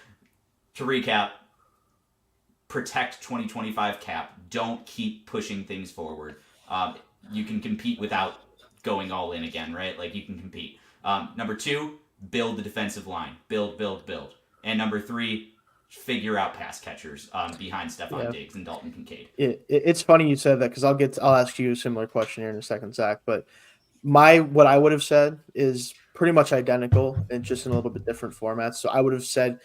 to recap, protect 2025 cap. Don't keep pushing things forward. You can compete without going all in again, right? Like you can compete. Number 2, build the defensive line. Build. And number 3, figure out pass catchers behind Stephon Diggs and Dalton Kincaid. It's funny you said that, because I'll ask you a similar question here in a second, Zach. But what I would have said is pretty much identical and just in a little bit different formats. So I would have said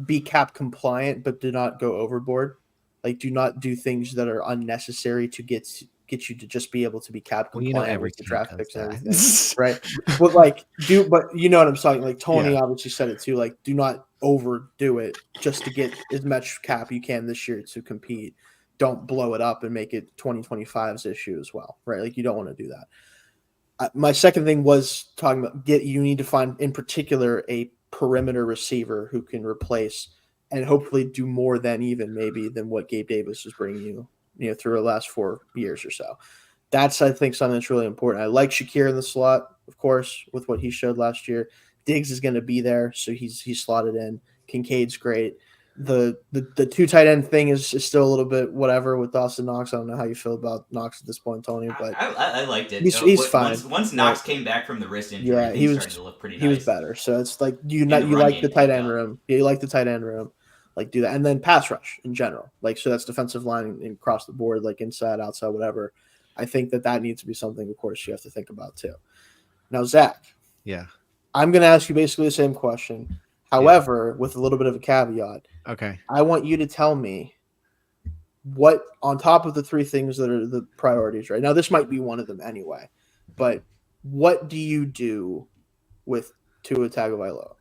be cap compliant, but do not go overboard. Like do not do things that are unnecessary to get you to just be able to be cap compliant with the draft picks and everything, right? But you know what I'm saying. Like Tony obviously said it too. Like do not overdo it just to get as much cap you can this year to compete. Don't blow it up and make it 2025's issue as well, right? Like you don't want to do that. My second thing was talking about you need to find in particular a perimeter receiver who can replace and hopefully do more than what Gabe Davis is bringing you through the last 4 years or so. That's, I think, something that's really important. I like Shakir in the slot, of course, with what he showed last year. Diggs is going to be there, so he's slotted in. Kincaid's great. The 2 tight end thing is still a little bit whatever with Dawson Knox. I don't know how you feel about Knox at this point, Tony, but I liked it. He's fine. Once Knox came back from the wrist injury, yeah, he started to look pretty nice. He was better. So it's like you like the tight end room. Yeah, you like the tight end room. Like do that, and then pass rush in general. Like so that's defensive line and across the board, like inside, outside, whatever. I think that needs to be something, of course, you have to think about too. Now, Zach. Yeah. I'm going to ask you basically the same question. However, with a little bit of a caveat. Okay. I want you to tell me what, on top of the 3 things that are the priorities right now, this might be one of them anyway, but what do you do with Tua Tagovailoa?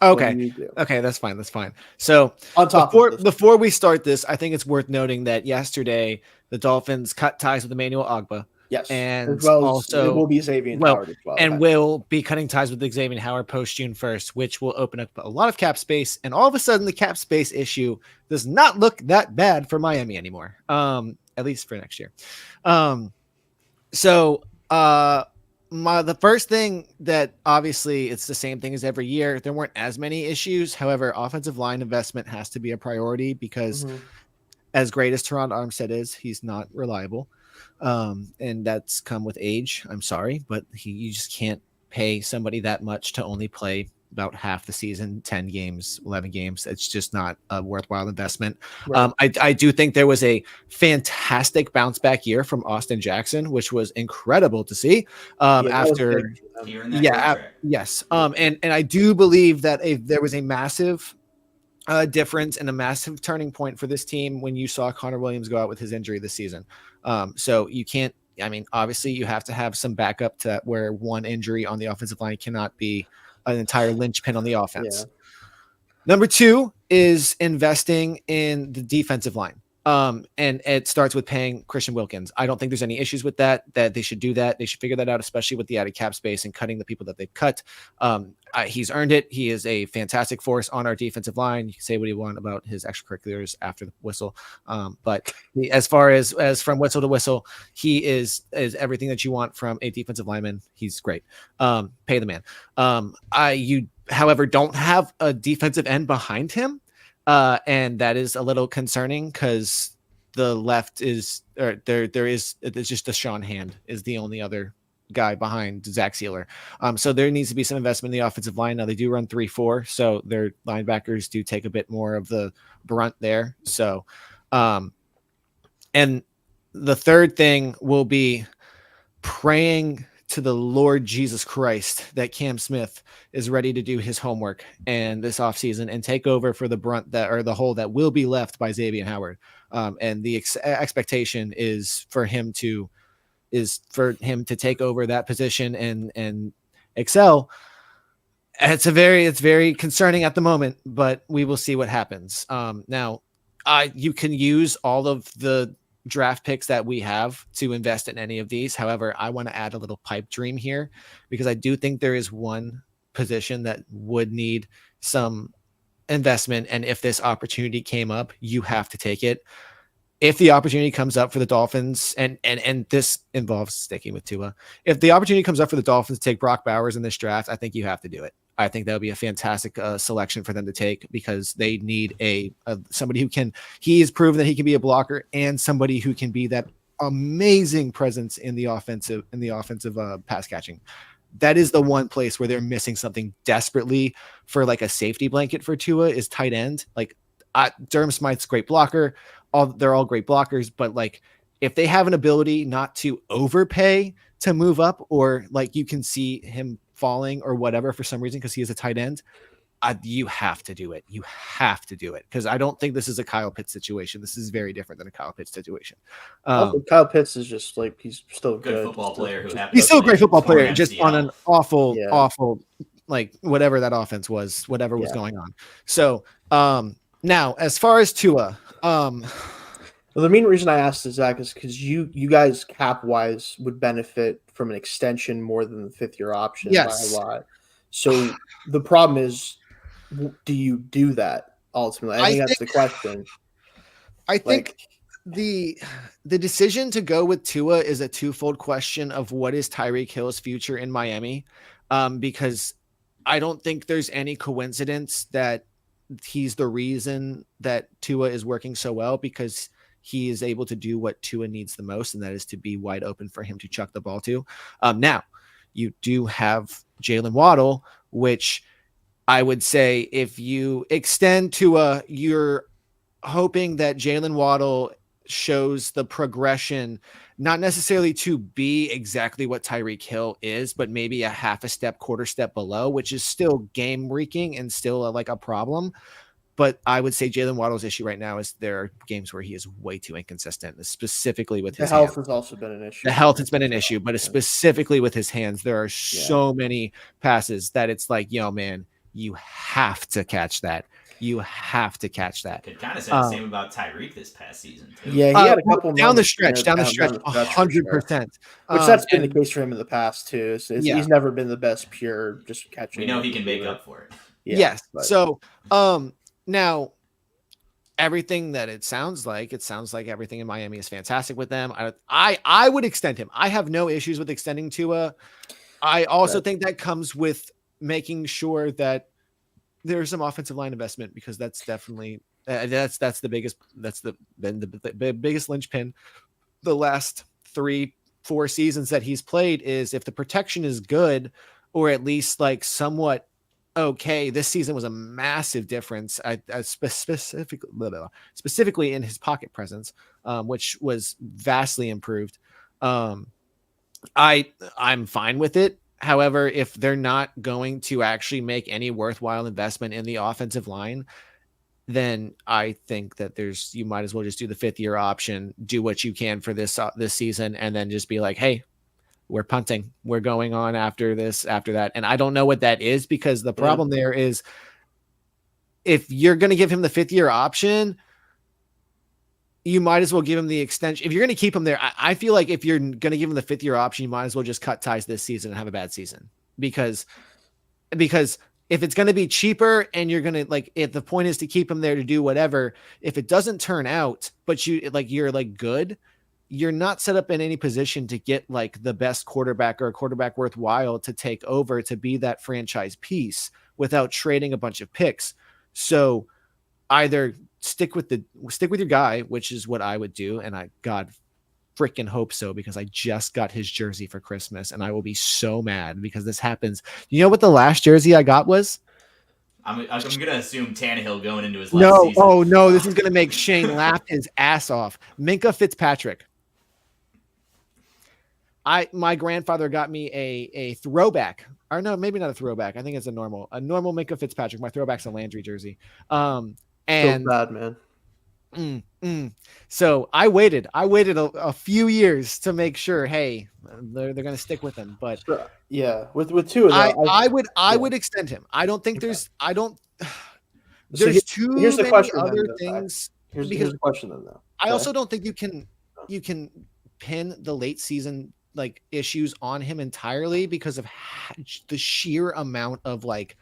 Okay. Okay, that's fine. So on top before we start this, I think it's worth noting that yesterday the Dolphins cut ties with Emmanuel Ogbah. Yes, and also it will be Xavier Howard as well. And will be cutting ties with Xavier Howard post June 1st, which will open up a lot of cap space. And all of a sudden, the cap space issue does not look that bad for Miami anymore, at least for next year. The first thing that obviously it's the same thing as every year. There weren't as many issues. However, offensive line investment has to be a priority because as great as Teron Armstead is, he's not reliable. And that's come with age. I'm sorry, but you just can't pay somebody that much to only play about half the season, 10 games, 11 games. It's just not a worthwhile investment. Right. I do think there was a fantastic bounce back year from Austin Jackson, which was incredible to see. And I do believe that there was a massive difference and a massive turning point for this team when you saw Connor Williams go out with his injury this season. So you can't, obviously you have to have some backup to where one injury on the offensive line cannot be an entire linchpin on the offense. Yeah. Number 2 is investing in the defensive line. And it starts with paying Christian Wilkins. I don't think there's any issues with that they should do that. They should figure that out, especially with the added cap space and cutting the people that they've cut. He's earned it. He is a fantastic force on our defensive line. You can say what you want about his extracurriculars after the whistle. But as far as from whistle to whistle, he is everything that you want from a defensive lineman. He's great. Pay the man. You, however, don't have a defensive end behind him. And that is a little concerning because the left is, or there's just Deshaun Hand is the only other guy behind Zach Sealer. So there needs to be some investment in the offensive line. Now they do run 3-4, so their linebackers do take a bit more of the brunt there. So, and the third thing will be praying to the Lord Jesus Christ that Cam Smith is ready to do his homework and this offseason and take over for the brunt the hole that will be left by Xavier Howard. And the expectation is for him to take over that position and excel. It's very concerning at the moment, but we will see what happens. Now you can use all of the draft picks that we have to invest in any of these. However, I want to add a little pipe dream here because I do think there is one position that would need some investment. And if this opportunity came up, you have to take it. If the opportunity comes up for the Dolphins, and this involves sticking with Tua, if the opportunity comes up for the Dolphins to take Brock Bowers in this draft, I think you have to do it. I think that would be a fantastic selection for them to take because they need somebody who can. He has proven that he can be a blocker and somebody who can be that amazing presence in the offensive pass catching. That is the one place where they're missing something desperately for like a safety blanket for Tua is tight end. Like Durham Smythe's great blocker. They're all great blockers, but like if they have an ability not to overpay to move up, or like you can see him falling or whatever for some reason because he is a tight end, you have to do it. You have to do it because I don't think this is a Kyle Pitts situation. This is very different than a Kyle Pitts situation. Kyle Pitts is just like he's still good football player. He's still a great football player, just on an awful, like whatever that offense was, whatever was going on. So now as far as Tua, well, the main reason I asked this, Zach, is because you guys cap wise would benefit from an extension more than the 5th-year option by a lot. So the problem is, do you do that ultimately? I think that's the question. I think the decision to go with Tua is a twofold question of what is Tyreek Hill's future in Miami, because I don't think there's any coincidence that he's the reason that Tua is working so well, because he is able to do what Tua needs the most, and that is to be wide open for him to chuck the ball to. Now, you do have Jalen Waddle, which I would say if you extend Tua, you're hoping that Jalen Waddle shows the progression, not necessarily to be exactly what Tyreek Hill is, but maybe a half a step, quarter step below, which is still game wreaking and still like a problem. But I would say Jalen Waddle's issue right now is there are games where he is way too inconsistent, specifically with his health hands. has also been an issue. The health has been an issue, but specifically with his hands, there are so many passes that it's like, yo, man, you have to catch that. You have to catch that. Could kind of say the same about Tyreek this past season too. Yeah, he had a couple down the stretch, 100%. Which that's been the case for him in the past too. So he's never been the best pure just catching. We know he can make up for it. Yeah, yes. But. So now everything that it sounds like everything in Miami is fantastic with them. I would extend him. I have no issues with extending Tua. I also think that comes with making sure that there's some offensive line investment, because that's definitely that's the biggest the biggest linchpin the last 3-4 seasons that he's played is if the protection is good, or at least like somewhat okay. This season was a massive difference. Specifically in his pocket presence, which was vastly improved. I'm fine with it. However, if they're not going to actually make any worthwhile investment in the offensive line, then I think that you might as well just do the 5th-year option, do what you can for this season, and then just be like, hey, we're punting. We're going on after that. And I don't know what that is, because the problem there is if you're going to give him the 5th-year option, you might as well give him the extension. If you're going to keep him there, I feel like if you're going to give him the 5th-year option, you might as well just cut ties this season and have a bad season, because if it's going to be cheaper and you're going to if the point is to keep him there to do whatever, if it doesn't turn out, but you're good, you're not set up in any position to get like the best quarterback or a quarterback worthwhile to take over to be that franchise piece without trading a bunch of picks. So either stick with your guy, which is what I would do. And I, God freaking hope so, because I just got his jersey for Christmas and I will be so mad because this happens. You know what the last jersey I got was? I'm going to assume Tannehill going into his last season. Oh no, this is going to make Shayne laugh his ass off. Minkah Fitzpatrick. My grandfather got me a throwback, or no, maybe not a throwback. I think it's a normal Minkah Fitzpatrick. My throwback's a Landry jersey. And so bad, man. So I waited a few years to make sure, hey, they're going to stick with him. But with Tua, I would extend him. I don't think there's there's too many other things. Here's the question though. I also don't think you can pin the late season issues on him entirely because of the sheer amount of like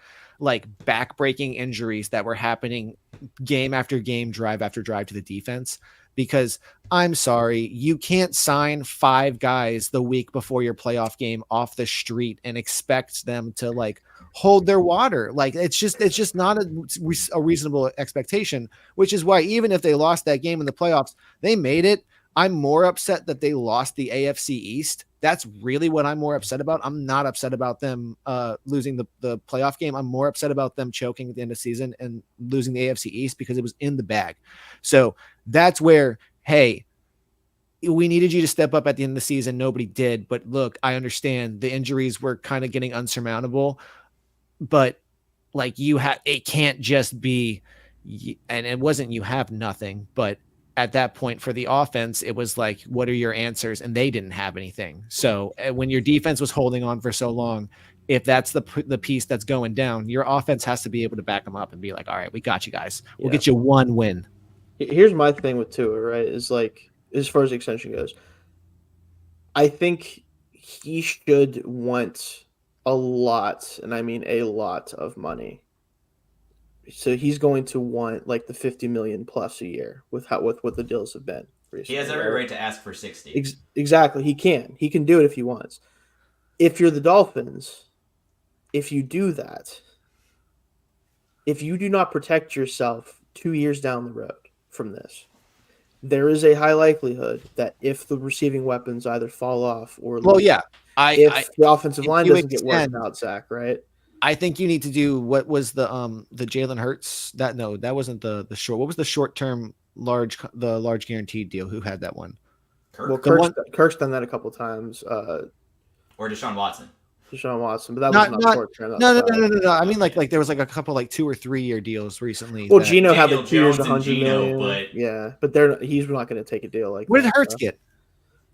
back-breaking injuries that were happening game after game, drive after drive to the defense. Because I'm sorry, you can't sign 5 guys the week before your playoff game off the street and expect them to hold their water. It's just not a reasonable expectation, which is why even if they lost that game in the playoffs, they made it. I'm more upset that they lost the AFC East. That's really what I'm more upset about. I'm not upset about them losing the playoff game. I'm more upset about them choking at the end of the season and losing the AFC East because it was in the bag. So that's where, hey, we needed you to step up at the end of the season. Nobody did. But look, I understand the injuries were kind of getting unsurmountable. But it can't just be, and it wasn't you have nothing, but at that point for the offense, it was like, what are your answers? And they didn't have anything. So when your defense was holding on for so long, if that's the piece that's going down, your offense has to be able to back them up and be like, all right, we got you guys. We'll get you 1 win. Here's my thing with Tua, right? Is as far as the extension goes, I think he should want a lot, and I mean a lot of money. So he's going to want the $50 million plus a year with what the deals have been. recently. He has every right to ask for 60. Exactly. He can do it if he wants. If you're the Dolphins, if you do that, if you do not protect yourself 2 years down the road from this, there is a high likelihood that if the receiving weapons either fall off or if the offensive line doesn't get worked out, Zach, right? I think you need to do what was the Jalen Hurts that wasn't the short. What was the short term large guaranteed deal? Who had that one? Kirk. Well, Kirk's done that a couple times. Or Deshaun Watson. But that was not short term. No. I mean, like there was like a couple 2 or 3 year deals recently. Well, Geno had like 2 years, $100 million. But he's not going to take a deal like. What did Hurts get?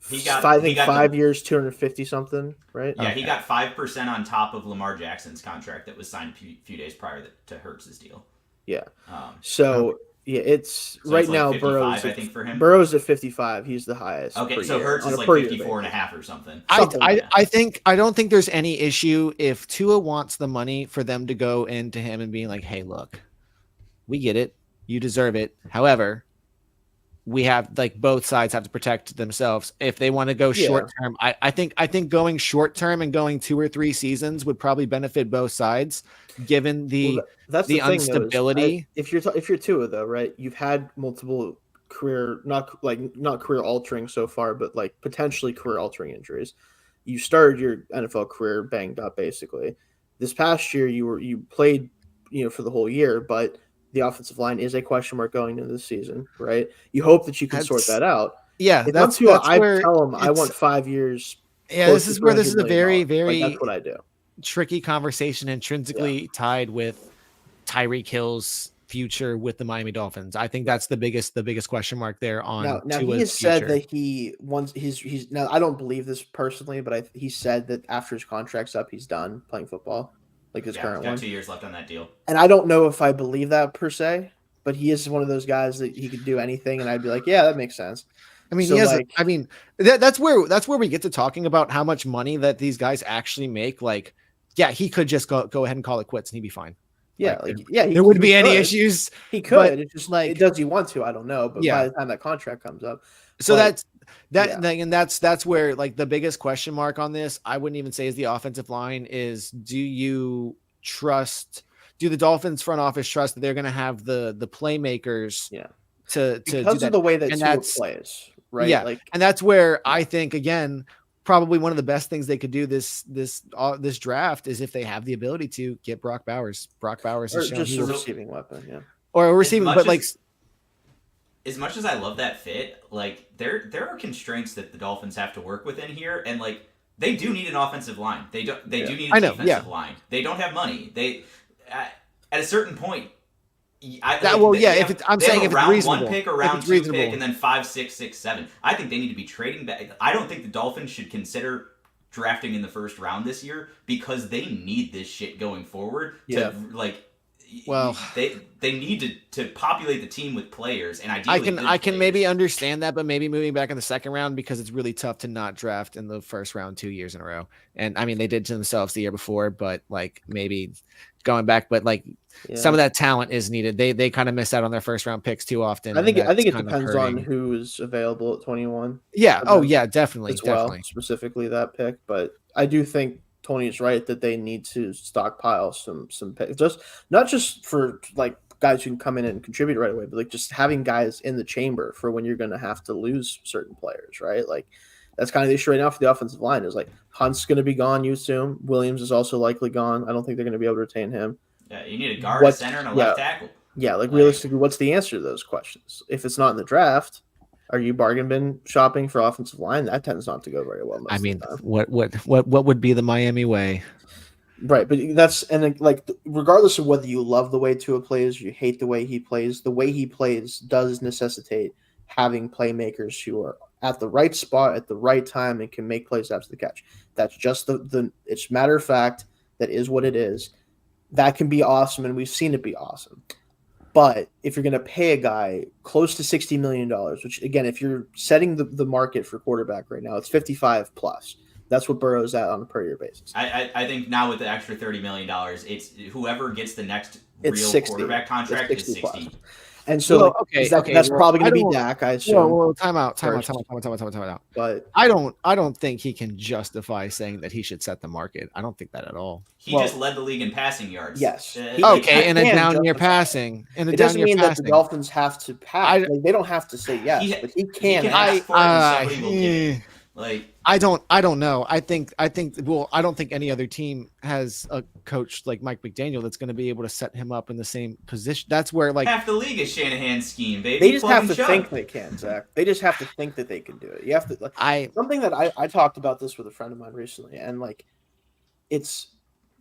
He got 5 years, 250 something, right? Yeah, he got 5% on top of Lamar Jackson's contract that was signed a few days prior to Hurts' deal. Yeah. It's right like now 55, Burrow's. I think for him. Burrow's at 55. He's the highest. Okay, so Hurts is like 54 and a half or something. I don't think there's any issue if Tua wants the money for them to go into him and being like, hey, look, we get it, you deserve it. However, we have both sides have to protect themselves. If they want to go short term, I think going short term and going 2 or 3 seasons would probably benefit both sides, given the instability. If you're Tua though, right? You've had multiple career not career altering so far, but like potentially career altering injuries. You started your NFL career banged up basically. This past year you played for the whole year, but the offensive line is a question mark going into the season, right? You hope that you can sort that out. Yeah, that's Tua, I tell him I want 5 years. Yeah, this is a very, very that's what I do. Tricky conversation intrinsically tied with Tyreek Hill's future with the Miami Dolphins. I think that's the biggest question mark there on now he has said that he wants he's now I don't believe this personally, but he said that after his contract's up, he's done playing football. Like his current one. 2 years left on that deal. And I don't know if I believe that per se, but he is one of those guys that he could do anything, and I'd be like, yeah, that makes sense. I mean, that's where we get to talking about how much money that these guys actually make. Like, yeah, he could just go ahead and call it quits, and he'd be fine. Yeah, there wouldn't be any issues. He could. It's just does he want to? I don't know. But by the time that contract comes up, so that's where the biggest question mark on this, I wouldn't even say is the offensive line, is do the Dolphins front office trust that they're going to have the playmakers to do that? Of the way that Tua plays, right? Yeah, and that's where I think, again, probably one of the best things they could do this draft is if they have the ability to get Brock Bowers. Brock Bowers is just a receiving weapon, or a receiving, but as much as I love that fit, there are constraints that the Dolphins have to work within here, and they do need an offensive line. They do need a defensive line. They don't have money. They at a certain point. If it's round reasonable, 1 pick or round 2 pick, and then 5, 6, 6, 7. I think they need to be trading back. I don't think the Dolphins should consider drafting in the first round this year because they need this shit going forward. They need to populate the team with players, and ideally I can maybe understand that, but maybe moving back in the second round, because it's really tough to not draft in the first round 2 years in a row. And I mean, they did to themselves the year before, but maybe going back, but some of that talent is needed. They kind of miss out on their first round picks too often. I think it depends on who's available at 21. Yeah. Oh yeah, definitely. Specifically that pick, but I do think Tony's right that they need to stockpile some picks, just not just for guys who can come in and contribute right away, but just having guys in the chamber for when you're going to have to lose certain players, right? That's kind of the issue right now for the offensive line is Hunt's going to be gone, you assume. Williams is also likely gone. I don't think they're going to be able to retain him. Yeah, you need a guard, a center, and a left tackle. Yeah, realistically, what's the answer to those questions? If it's not in the draft, are you bargain bin shopping for offensive line? That tends not to go very well. I mean, what would be the Miami way? Right, but regardless of whether you love the way Tua plays, or you hate the way he plays does necessitate having playmakers who are at the right spot at the right time and can make plays after the catch. That's just it's matter of fact. That is what it is. That can be awesome, and we've seen it be awesome. But if you're going to pay a guy close to $60 million, which, again, if you're setting the market for quarterback right now, it's 55 plus. That's what Burrow's at on a per-year basis. I think now with the extra $30 million, it's whoever gets the next real quarterback contract is 60. And so that's probably going to be Dak, I assume. Well, time out. But I don't think he can justify saying that he should set the market. I don't think that at all. He just led the league in passing yards. Yes. In a down year passing. It doesn't mean that the Dolphins have to pass. They don't have to say yes, but he can. I don't know. I don't think any other team has a coach like Mike McDaniel that's going to be able to set him up in the same position. That's where half the league is Shanahan's scheme, baby. They just have to think they can, Zach. They just have to think that they can do it. You have to. Something that I talked about this with a friend of mine recently, and it's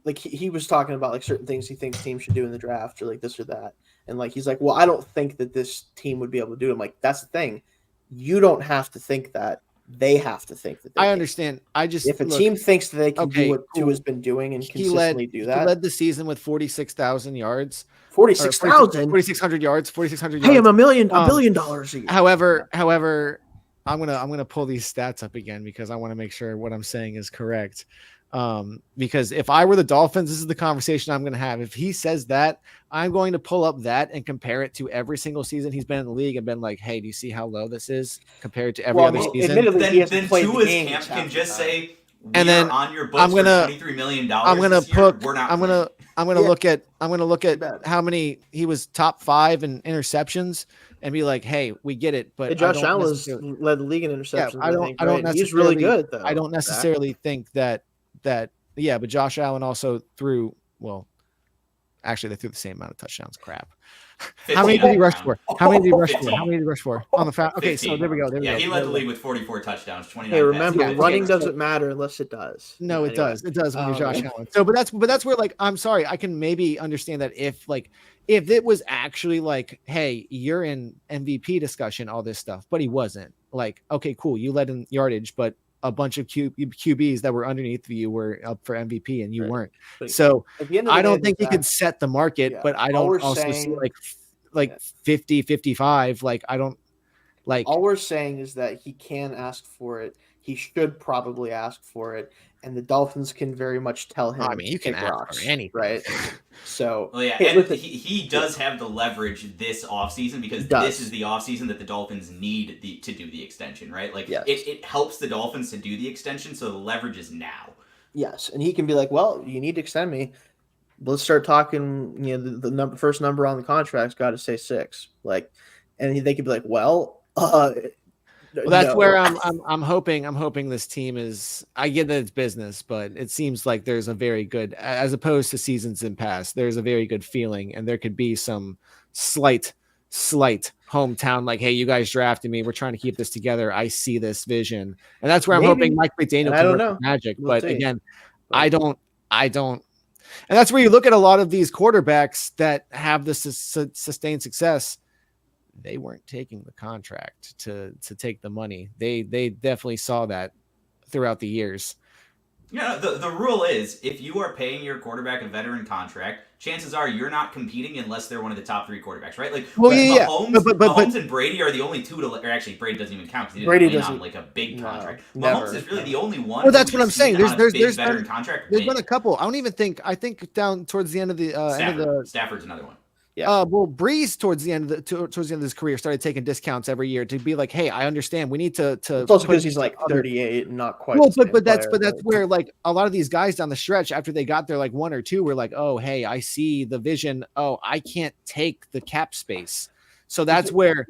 like he was talking about certain things he thinks teams should do in the draft, or this or that, and he's like, well, I don't think that this team would be able to do it. I'm like, that's the thing. You don't have to think that. They have to think that. I understand. If a team thinks that they can do what Tua has been doing and consistently do that, he led the season with 46,000 yards. 46,000, 4,600 yards. 4,600 yards. Hey, I'm $1 billion a year. However, I'm gonna pull these stats up again because I want to make sure what I'm saying is correct. Because if I were the Dolphins, this is the conversation I'm going to have. If he says that, I'm going to pull up that and compare it to every single season he's been in the league and been like, hey, do you see how low this is compared to every other season? Admittedly, then Tua's camp can just say, and then on your books for $23 million. I'm gonna look at how many he was top 5 in interceptions and be like, hey, we get it, but Josh Allen led the league in interceptions. I don't necessarily. He's really good though. I don't necessarily think that. But Josh Allen also threw. Well, actually, they threw the same amount of touchdowns. Crap. How many did he rush for? How many did he rush for on the foul? Okay, 15. So there we go. He led the league with 44 touchdowns. 29. Hey, remember, running doesn't matter unless it does. No, it does. It does when you're Josh Allen. So, but that's where I'm sorry, I can maybe understand that if it was actually hey, you're in MVP discussion, all this stuff, but he wasn't. Okay, cool, you led in yardage, but a bunch of QBs that were underneath you were up for MVP and you weren't. So I don't think he could set the market, but I don't also see 50, 55. I don't all we're saying is that he can ask for it. He should probably ask for it. And the Dolphins can very much tell him. I mean, you can ask for anything, right? So, he does have the leverage this offseason because this is the offseason that the Dolphins need to do the extension, right? It helps the Dolphins to do the extension, so the leverage is now. Yes, and he can be like, well, you need to extend me. Let's start talking. The first number on the contract's got to say 6. And they could be like, well, that's where I'm hoping this team is. I get that it's business, but it seems like there's a very good, as opposed to seasons in past, there's a very good feeling, and there could be some slight hometown, hey, you guys drafted me, we're trying to keep this together, I see this vision, and that's where I'm hoping Mike McDaniel can work magic. But again, I don't, and that's where you look at a lot of these quarterbacks that have this sustained success. They weren't taking the contract to take the money. They definitely saw that throughout the years. The rule is if you are paying your quarterback a veteran contract, chances are you're not competing unless they're one of the top 3 quarterbacks, right? Mahomes and Brady are the only 2 to. Or actually, Brady doesn't even count because he didn't win on a big contract. Mahomes is really the only one. Well, that's what I'm saying. There's veteran contract. There's been a couple. I think down towards the end of the Stafford's another one. Yeah. Breeze towards the end of his career started taking discounts every year to be like, hey, I understand. We need to. It's also because he's 38 and not quite. Well, but that's where a lot of these guys down the stretch after they got there 1 or 2 were like, oh, hey, I see the vision. Oh, I can't take the cap space. So that's where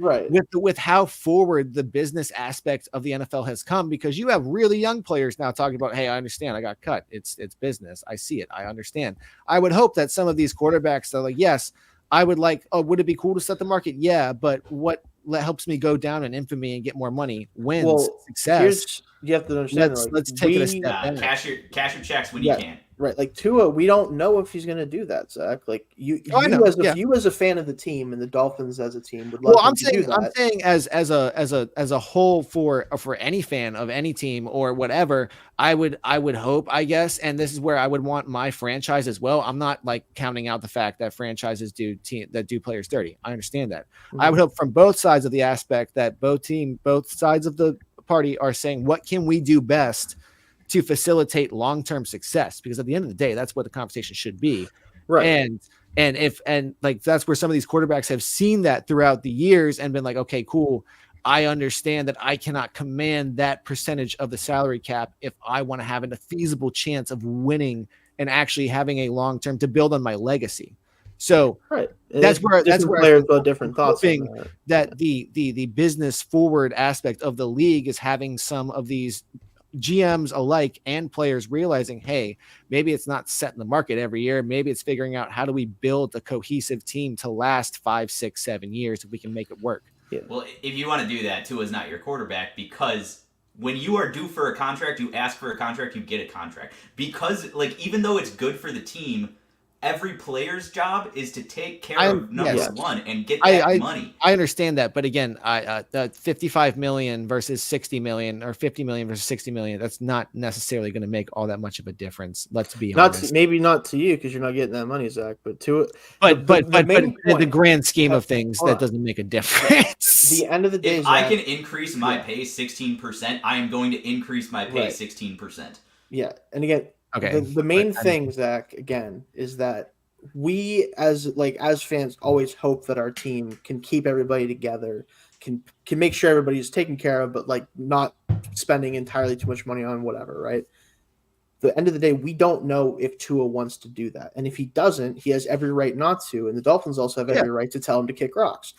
with how forward the business aspect of the NFL has come, because you have really young players now talking about, hey, I understand, I got cut. It's business. I see it. I understand. I would hope that some of these quarterbacks are like, yes. I would would it be cool to set the market? Yeah, but what helps me go down in infamy and get more money wins success. You have to understand. Let's take it a step back. Cash your checks when you can. Right, Tua, we don't know if he's going to do that, Zach. You as a fan of the team and the Dolphins as a team would love. Well, I'm saying as a whole for any fan of any team or whatever, I would hope, I guess, and this is where I would want my franchise as well. I'm not counting out the fact that franchises do players dirty. I understand that. Mm-hmm. I would hope from both sides of the aspect that both sides of the party are saying, what can we do best to facilitate long-term success? Because at the end of the day, that's what the conversation should be. Right. And like that's where some of these quarterbacks have seen that throughout the years and been like, okay, cool. I understand that I cannot command that percentage of the salary cap if I want to have a feasible chance of winning and actually having a long term to build on my legacy. So that's where players got different thoughts on that the business forward aspect of the league is having some of these GMs alike and players realizing, hey, maybe it's not setting the market every year. Maybe it's figuring out how do we build a cohesive team to last 5, 6, 7 years if we can make it work. Yeah. Well, if you want to do that, Tua's not your quarterback because when you are due for a contract, you ask for a contract, you get a contract. Because, like, even though it's good for the team, every player's job is to take care of number one and get that money. I understand that, but again, the 55 million versus 60 million or 50 million versus 60 million, that's not necessarily going to make all that much of a difference. Let's be honest. Maybe not to you because you're not getting that money, Zach, but to it. But in the grand scheme of things, that doesn't make a difference. The end of the day, if I can increase my pay 16%, I am going to increase my pay 16%. Yeah, and again. Okay. The main thing, Zach, again, is that we as fans always hope that our team can keep everybody together, can make sure everybody's taken care of, but like not spending entirely too much money on whatever, right? The end of the day, we don't know if Tua wants to do that. And if he doesn't, he has every right not to. And the Dolphins also have every right to tell him to kick rocks.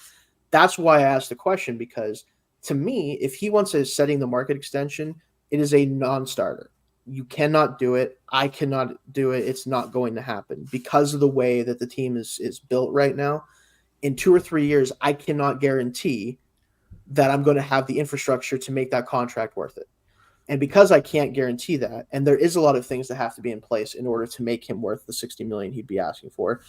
That's why I asked the question, because to me, if he wants a setting the market extension, it is a non-starter. You cannot do it. I cannot do it. It's not going to happen because of the way that the team is built right now. In 2 or 3 years, I cannot guarantee that I'm going to have the infrastructure to make that contract worth it. And because I can't guarantee that, and there is a lot of things that have to be in place in order to make him worth the $60 million he'd be asking for,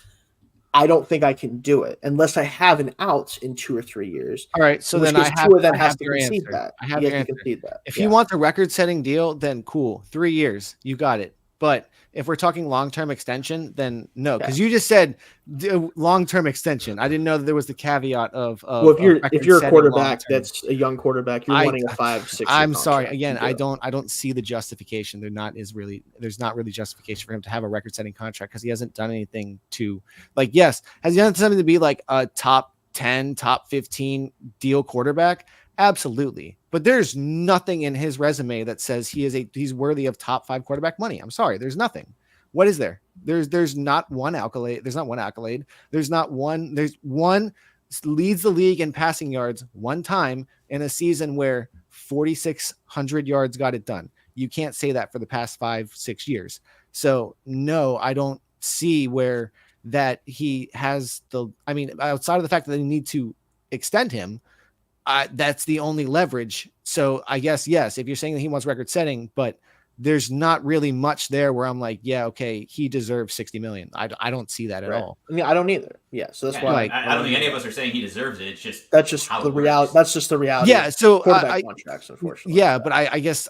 I don't think I can do it unless I have an out in 2 or 3 years. All right, so then I have to concede that. I have to concede that. If you want the record-setting deal, then cool, 3 years, you got it. But if we're talking long-term extension, then no, because you just said long-term extension. I didn't know that there was the caveat of well, if you're a quarterback that's a young quarterback, you're wanting a 5-6. I'm sorry. Again, I don't see the justification. There's not really justification for him to have a record-setting contract because he hasn't done anything to has he done something to be like a top 10, top 15 deal quarterback? Absolutely. But there's nothing in his resume that says he's worthy of top 5 quarterback money. I'm sorry. There's nothing. What is there? There's not one accolade. There's not one accolade. There's one leads the league in passing yards one time in a season where 4,600 yards got it done. You can't say that for the past 5-6 years. So no, I don't see where that he has outside of the fact that they need to extend him, that's the only leverage. So I guess, yes, if you're saying that he wants record setting, but there's not really much there where I'm like, yeah, okay, he deserves 60 million. I don't see that at all. I mean, I don't either. Yeah. So that's why I don't think any of us are saying he deserves it. It's just, that's just the reality. That's just the reality. Yeah. So quarterback contracts, unfortunately. Yeah. But I guess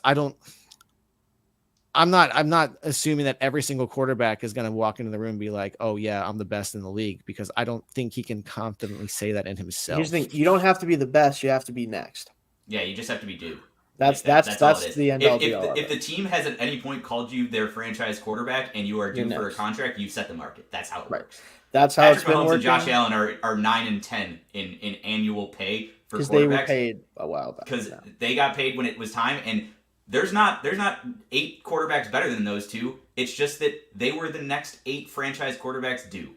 I'm not assuming that every single quarterback is going to walk into the room and be like, oh yeah, I'm the best in the league, because I don't think he can confidently say that in himself. Here's the thing, you don't have to be the best. You have to be next. Yeah. You just have to be due. That's the end all be all. If the team has at any point called you their franchise quarterbacks and you are due for a contract, you set the market. That's how it works. That's how it's been working. And Josh Allen are 9 and 10 in annual pay for quarterbacks. Because they were paid a while back. Because they got paid when it was time, and there's not 8 quarterbacks better than those two. It's just that they were the next 8 franchise quarterbacks due.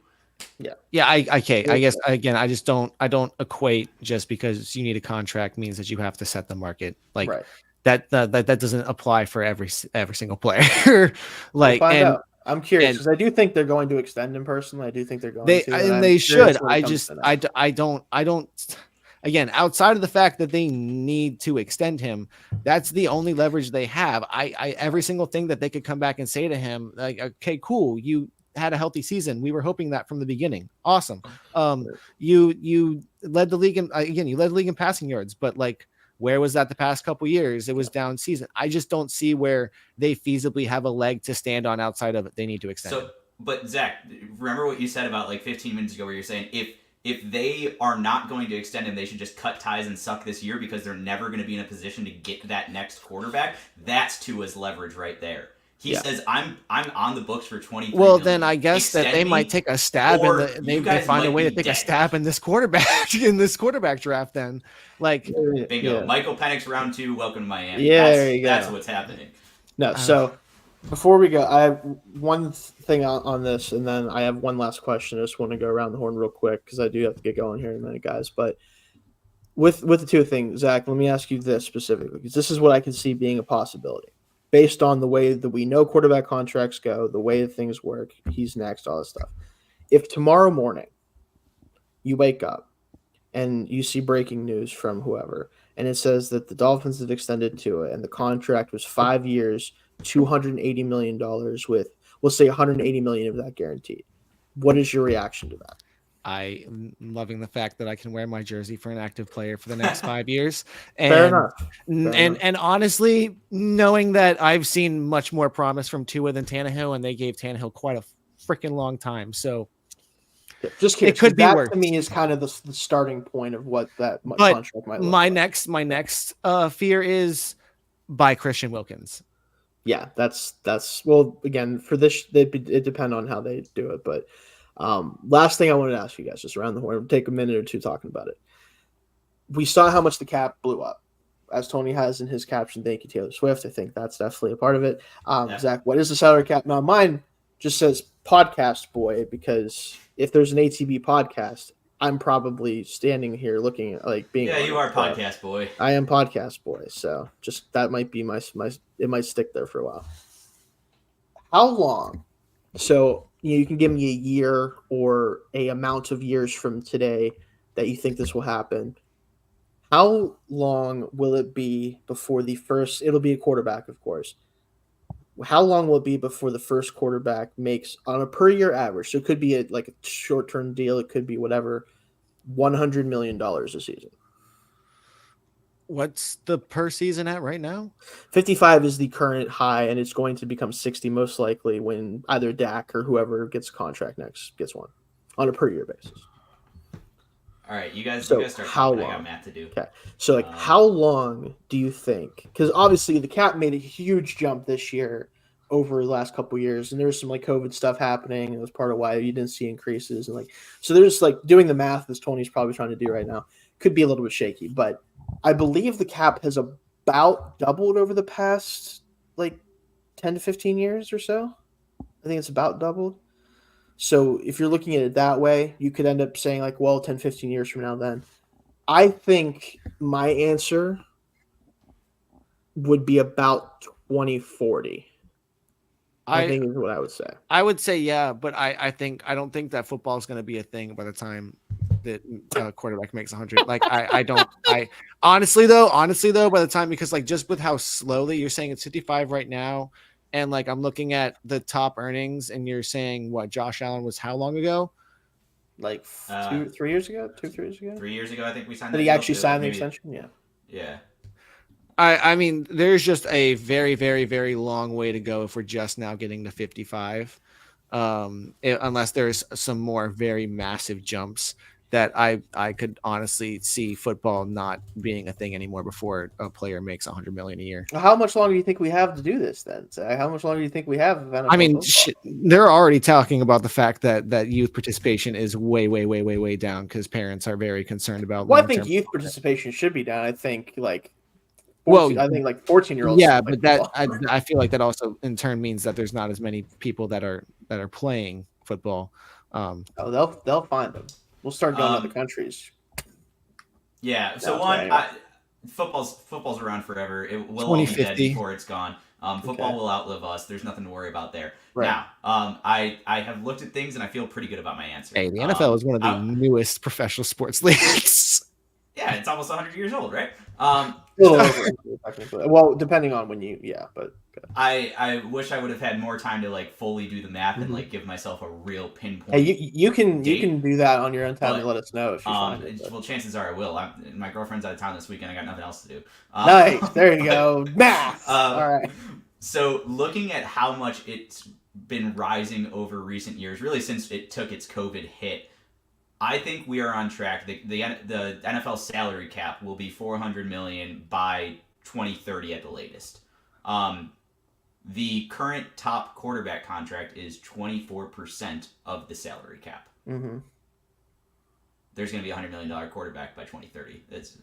Yeah. I guess again, I don't equate just because you need a contract means that you have to set the market. Like that doesn't apply for every single player. Like, we'll find out. I'm curious because I do think they're going to extend him personally. I do think they're going to, and they should. I don't. Again, outside of the fact that they need to extend him, that's the only leverage they have. Every single thing that they could come back and say to him, like, okay, cool, you had a healthy season. We were hoping that from the beginning. Awesome. You led the league in passing yards, but like, where was that the past couple years? It was down season. I just don't see where they feasibly have a leg to stand on outside of it. They need to extend. So, but Zach, remember what you said about like 15 minutes ago, where you're saying if they are not going to extend him, they should just cut ties and suck this year because they're never going to be in a position to get that next quarterback. That's Tua's leverage right there. He says, I'm on the books for 23 Well, million. then I guess that they might take a stab they find a way to take a stab in this quarterback draft. Then, like, bingo, Michael Penix round 2. Welcome to Miami. Yeah, there you go. That's what's happening. No, so before we go, I have one thing on this, and then I have one last question. I just want to go around the horn real quick because I do have to get going here in a minute, guys. But with the two things, Zach, let me ask you this specifically, because this is what I can see being a possibility based on the way that we know quarterback contracts go, the way that things work. He's next, all this stuff. If tomorrow morning you wake up and you see breaking news from whoever, and it says that the Dolphins have extended to it, and the contract was 5 years, $280 million with, we'll say $180 million of that guaranteed. What is your reaction to that? I'm loving the fact that I can wear my jersey for an active player for the next 5 years. And, Fair enough. And honestly, knowing that I've seen much more promise from Tua than Tannehill, and they gave Tannehill quite a freaking long time. So just curious, it could be worse. To me is kind of the starting point of what that contract might look like. My next fear is by Christian Wilkins. Yeah, that's well, again, for this, it depends on how they do it. But last thing I wanted to ask you guys, just around the horn, take a minute or two talking about it. We saw how much the cap blew up, as Tony has in his caption. Thank you, Taylor Swift. I think that's definitely a part of it. Zach, what is the salary cap? Now, mine just says podcast boy, because if there's an ATB podcast, I'm probably standing here looking at like being. Yeah, you are podcast boy. I am podcast boy. So just that might be my it might stick there for a while. How long? So you can give me a year or a amount of years from today that you think this will happen. How long will it be before the first? It'll be a quarterback, of course. How long will it be before the first quarterback makes on a per year average? So it could be a short term deal. It could be whatever. $100 million a season. What's the per season at right now? 55 is the current high, and it's going to become 60 most likely when either Dak or whoever gets a contract next gets one on a per year basis. All right, you guys start. How long? I got math to do. Okay, so how long do you think? Because obviously the cap made a huge jump this year over the last couple of years, and there was some COVID stuff happening. It was part of why you didn't see increases, and so there's doing the math as Tony's probably trying to do right now could be a little bit shaky, but I believe the cap has about doubled over the past 10 to 15 years or so. I think it's about doubled. So if you're looking at it that way, you could end up saying 10, 15 years from now, then I think my answer would be about 2040. I think is what I would say. I would say, yeah, but I don't think that football is going to be a thing by the time that quarterback makes 100. Honestly though, by the time, because just with how slowly you're saying it's 55 right now, and I'm looking at the top earnings, and you're saying what Josh Allen was how long ago? 3 years ago, 2-3 years ago. 3 years ago, I think we signed. Did he actually sign the extension? Yeah. Yeah. I mean, there's just a very, very, very long way to go if we're just now getting to 55, unless there's some more very massive jumps that I could honestly see football not being a thing anymore before a player makes $100 million a year. How much longer do you think we have to do this then? How much longer do you think we have? I mean, they're already talking about the fact that youth participation is way, way, way, way, way down because parents are very concerned about. Well, I think youth participation should be down. I think 14-year-olds. Yeah, but I feel like that also in turn means that there's not as many people that are playing football. They'll find them. We'll start going to other countries. Yeah. So football's around forever. It will all be dead before it's gone. Football will outlive us. There's nothing to worry about there. Right. Now, I have looked at things and I feel pretty good about my answer. Hey, the NFL is one of the newest professional sports leagues. Yeah, it's almost 100 years old, right? Well, depending on when but I wish I would have had more time to fully do the math and give myself a real pinpoint. Hey, you can do that on your own time and let us know if you find it. Well, chances are I will. My girlfriend's out of town this weekend. I got nothing else to do. Nice, there you go. Math. All right. So looking at how much it's been rising over recent years, really since it took its COVID hit, I think we are on track. The NFL salary cap will be $400 million by 2030 at the latest. the current top quarterback contract is 24% of the salary cap. Mm-hmm. There's going to be a $100 million quarterback by 2030. It's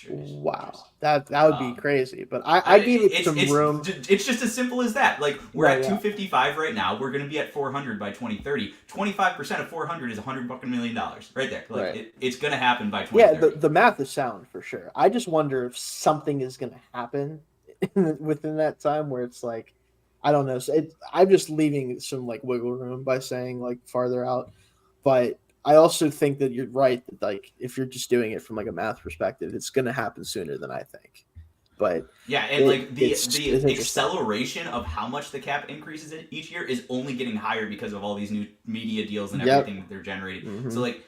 wow. That would be crazy. But I give it some room. It's just as simple as that. Like, we're at 255 right now. We're going to be at 400 by 2030. 25% of 400 is $100 million right there. Like, it's going to happen by 2030. Yeah, the math is sound for sure. I just wonder if something is going to happen within that time where it's like, I don't know. So I'm just leaving some like wiggle room by saying like farther out, but I also think that you're right. That, like, if you're just doing it from like a math perspective, it's going to happen sooner than I think. But yeah, and the acceleration of how much the cap increases each year is only getting higher because of all these new media deals and everything that they're generating. Mm-hmm. So like,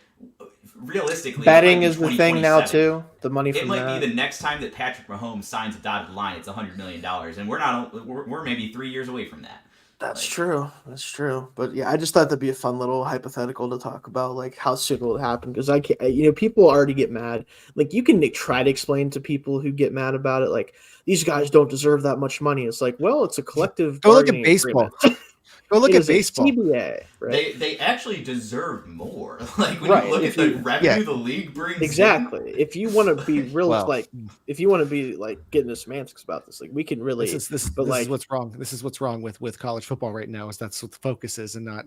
realistically, betting is the thing now too. The money from it might be the next time that Patrick Mahomes signs a dotted line, it's $100 million, and we're maybe 3 years away from that. That's true. That's true. But yeah, I just thought that'd be a fun little hypothetical to talk about, like how soon will it happen? Because I can't, people already get mad. Like, you can try to explain to people who get mad about it, like, these guys don't deserve that much money. It's like, well, it's a collective. Go look at baseball. Go look at baseball. TBA, right? They actually deserve more. Like, when you look at the revenue the league brings. Exactly. If you want to be real, if you want to be like getting the semantics about this, like, we can really. This is what's wrong. This is what's wrong with college football right now. Is that's what the focus is, and not.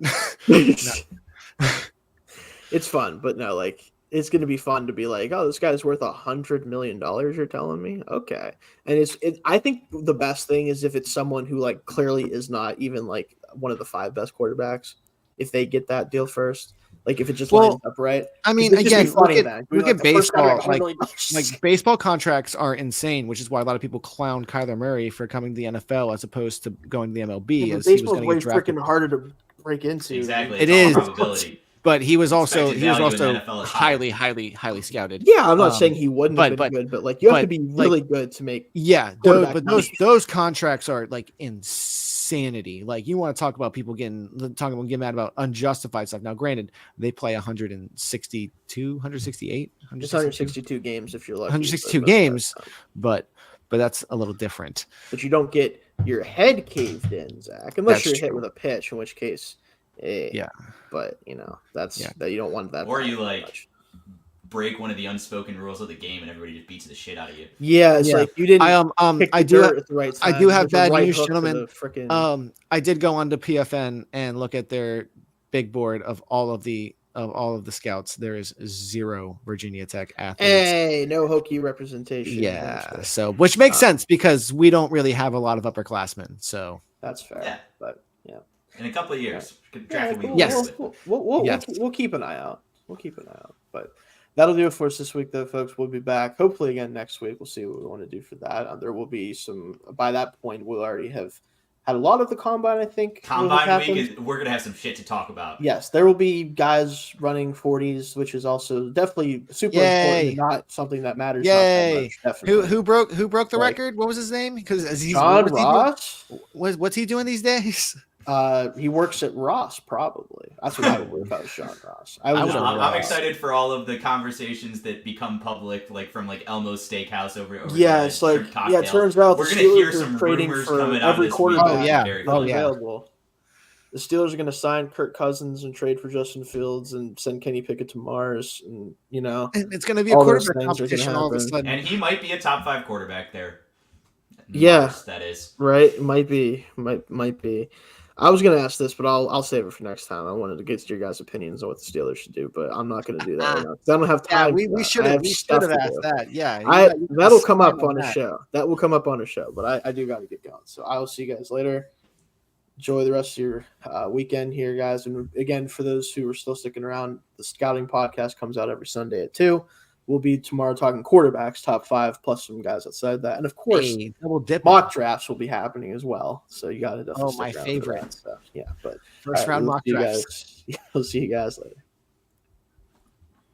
It's fun, but no, like, it's going to be fun to be like, oh, this guy's worth $100 million. You're telling me, okay? And I think the best thing is if it's someone who like clearly is not even like one of the 5 best quarterbacks. If they get that deal first, like if it just lines up right. I mean, again, look at baseball. Like baseball contracts are insane, which is why a lot of people clown Kyler Murray for coming to the NFL as opposed to going to the MLB. As baseball is way freaking harder to break into. Exactly, it is. But he was also highly scouted. Yeah, I'm not saying he wouldn't have been good, but like you have to be really good to make. Yeah, those contracts are like insanity. Like, you want to talk about people getting mad about unjustified stuff. Now, granted, they play 162 games if you're lucky. 162 games, but that's a little different. But you don't get your head caved in, Zach, unless you're hit with a pitch, in which case. Yeah, but that you don't want that. Or you break one of the unspoken rules of the game and everybody just beats the shit out of you. Yeah, it's like you didn't. I do have bad news, gentlemen. I did go onto PFN and look at their big board of all of the scouts. There is 0 Virginia Tech athletes. Hey, no Hokie representation. Yeah, so which makes sense because we don't really have a lot of upperclassmen. So that's fair. Yeah, but yeah. In a couple of years, we'll keep an eye out. But that'll do it for us this week, though, folks. We'll be back hopefully again next week. We'll see what we want to do for that. There will be some. By that point, we'll already have had a lot of the combine. I think combine week we're gonna have some shit to talk about. Yes, there will be guys running 40s, which is also definitely super important. And not something that matters. Yay! Not that much, who broke the record? What was his name? Because John Ross. What's he doing these days? He works at Ross, probably. That's what I would do if I was Sean Ross. I'm excited for all of the conversations that become public, like from like Elmo's Steakhouse over. It's like it turns out we're going to hear some rumors coming out every this quarterback. week. Available. The Steelers are going to sign Kirk Cousins and trade for Justin Fields and send Kenny Pickett to Mars, and it's going to be a quarterback competition all of a sudden. And he might be a top 5 quarterback there. Mars, that is right. It might be. I was going to ask this, but I'll save it for next time. I wanted to get your guys' opinions on what the Steelers should do, but I'm not going to do that right now because I don't have time. We should have asked that. Yeah, that'll come up on a show. That will come up on a show, but I do got to get going. So I will see you guys later. Enjoy the rest of your weekend here, guys. And again, for those who are still sticking around, the Scouting Podcast comes out every Sunday at 2:00. We'll be tomorrow talking quarterbacks, top 5, plus some guys outside that. And, of course, mock drafts will be happening as well. So you got to definitely my favorite stuff. Yeah, but first round mock drafts. We'll see you guys later.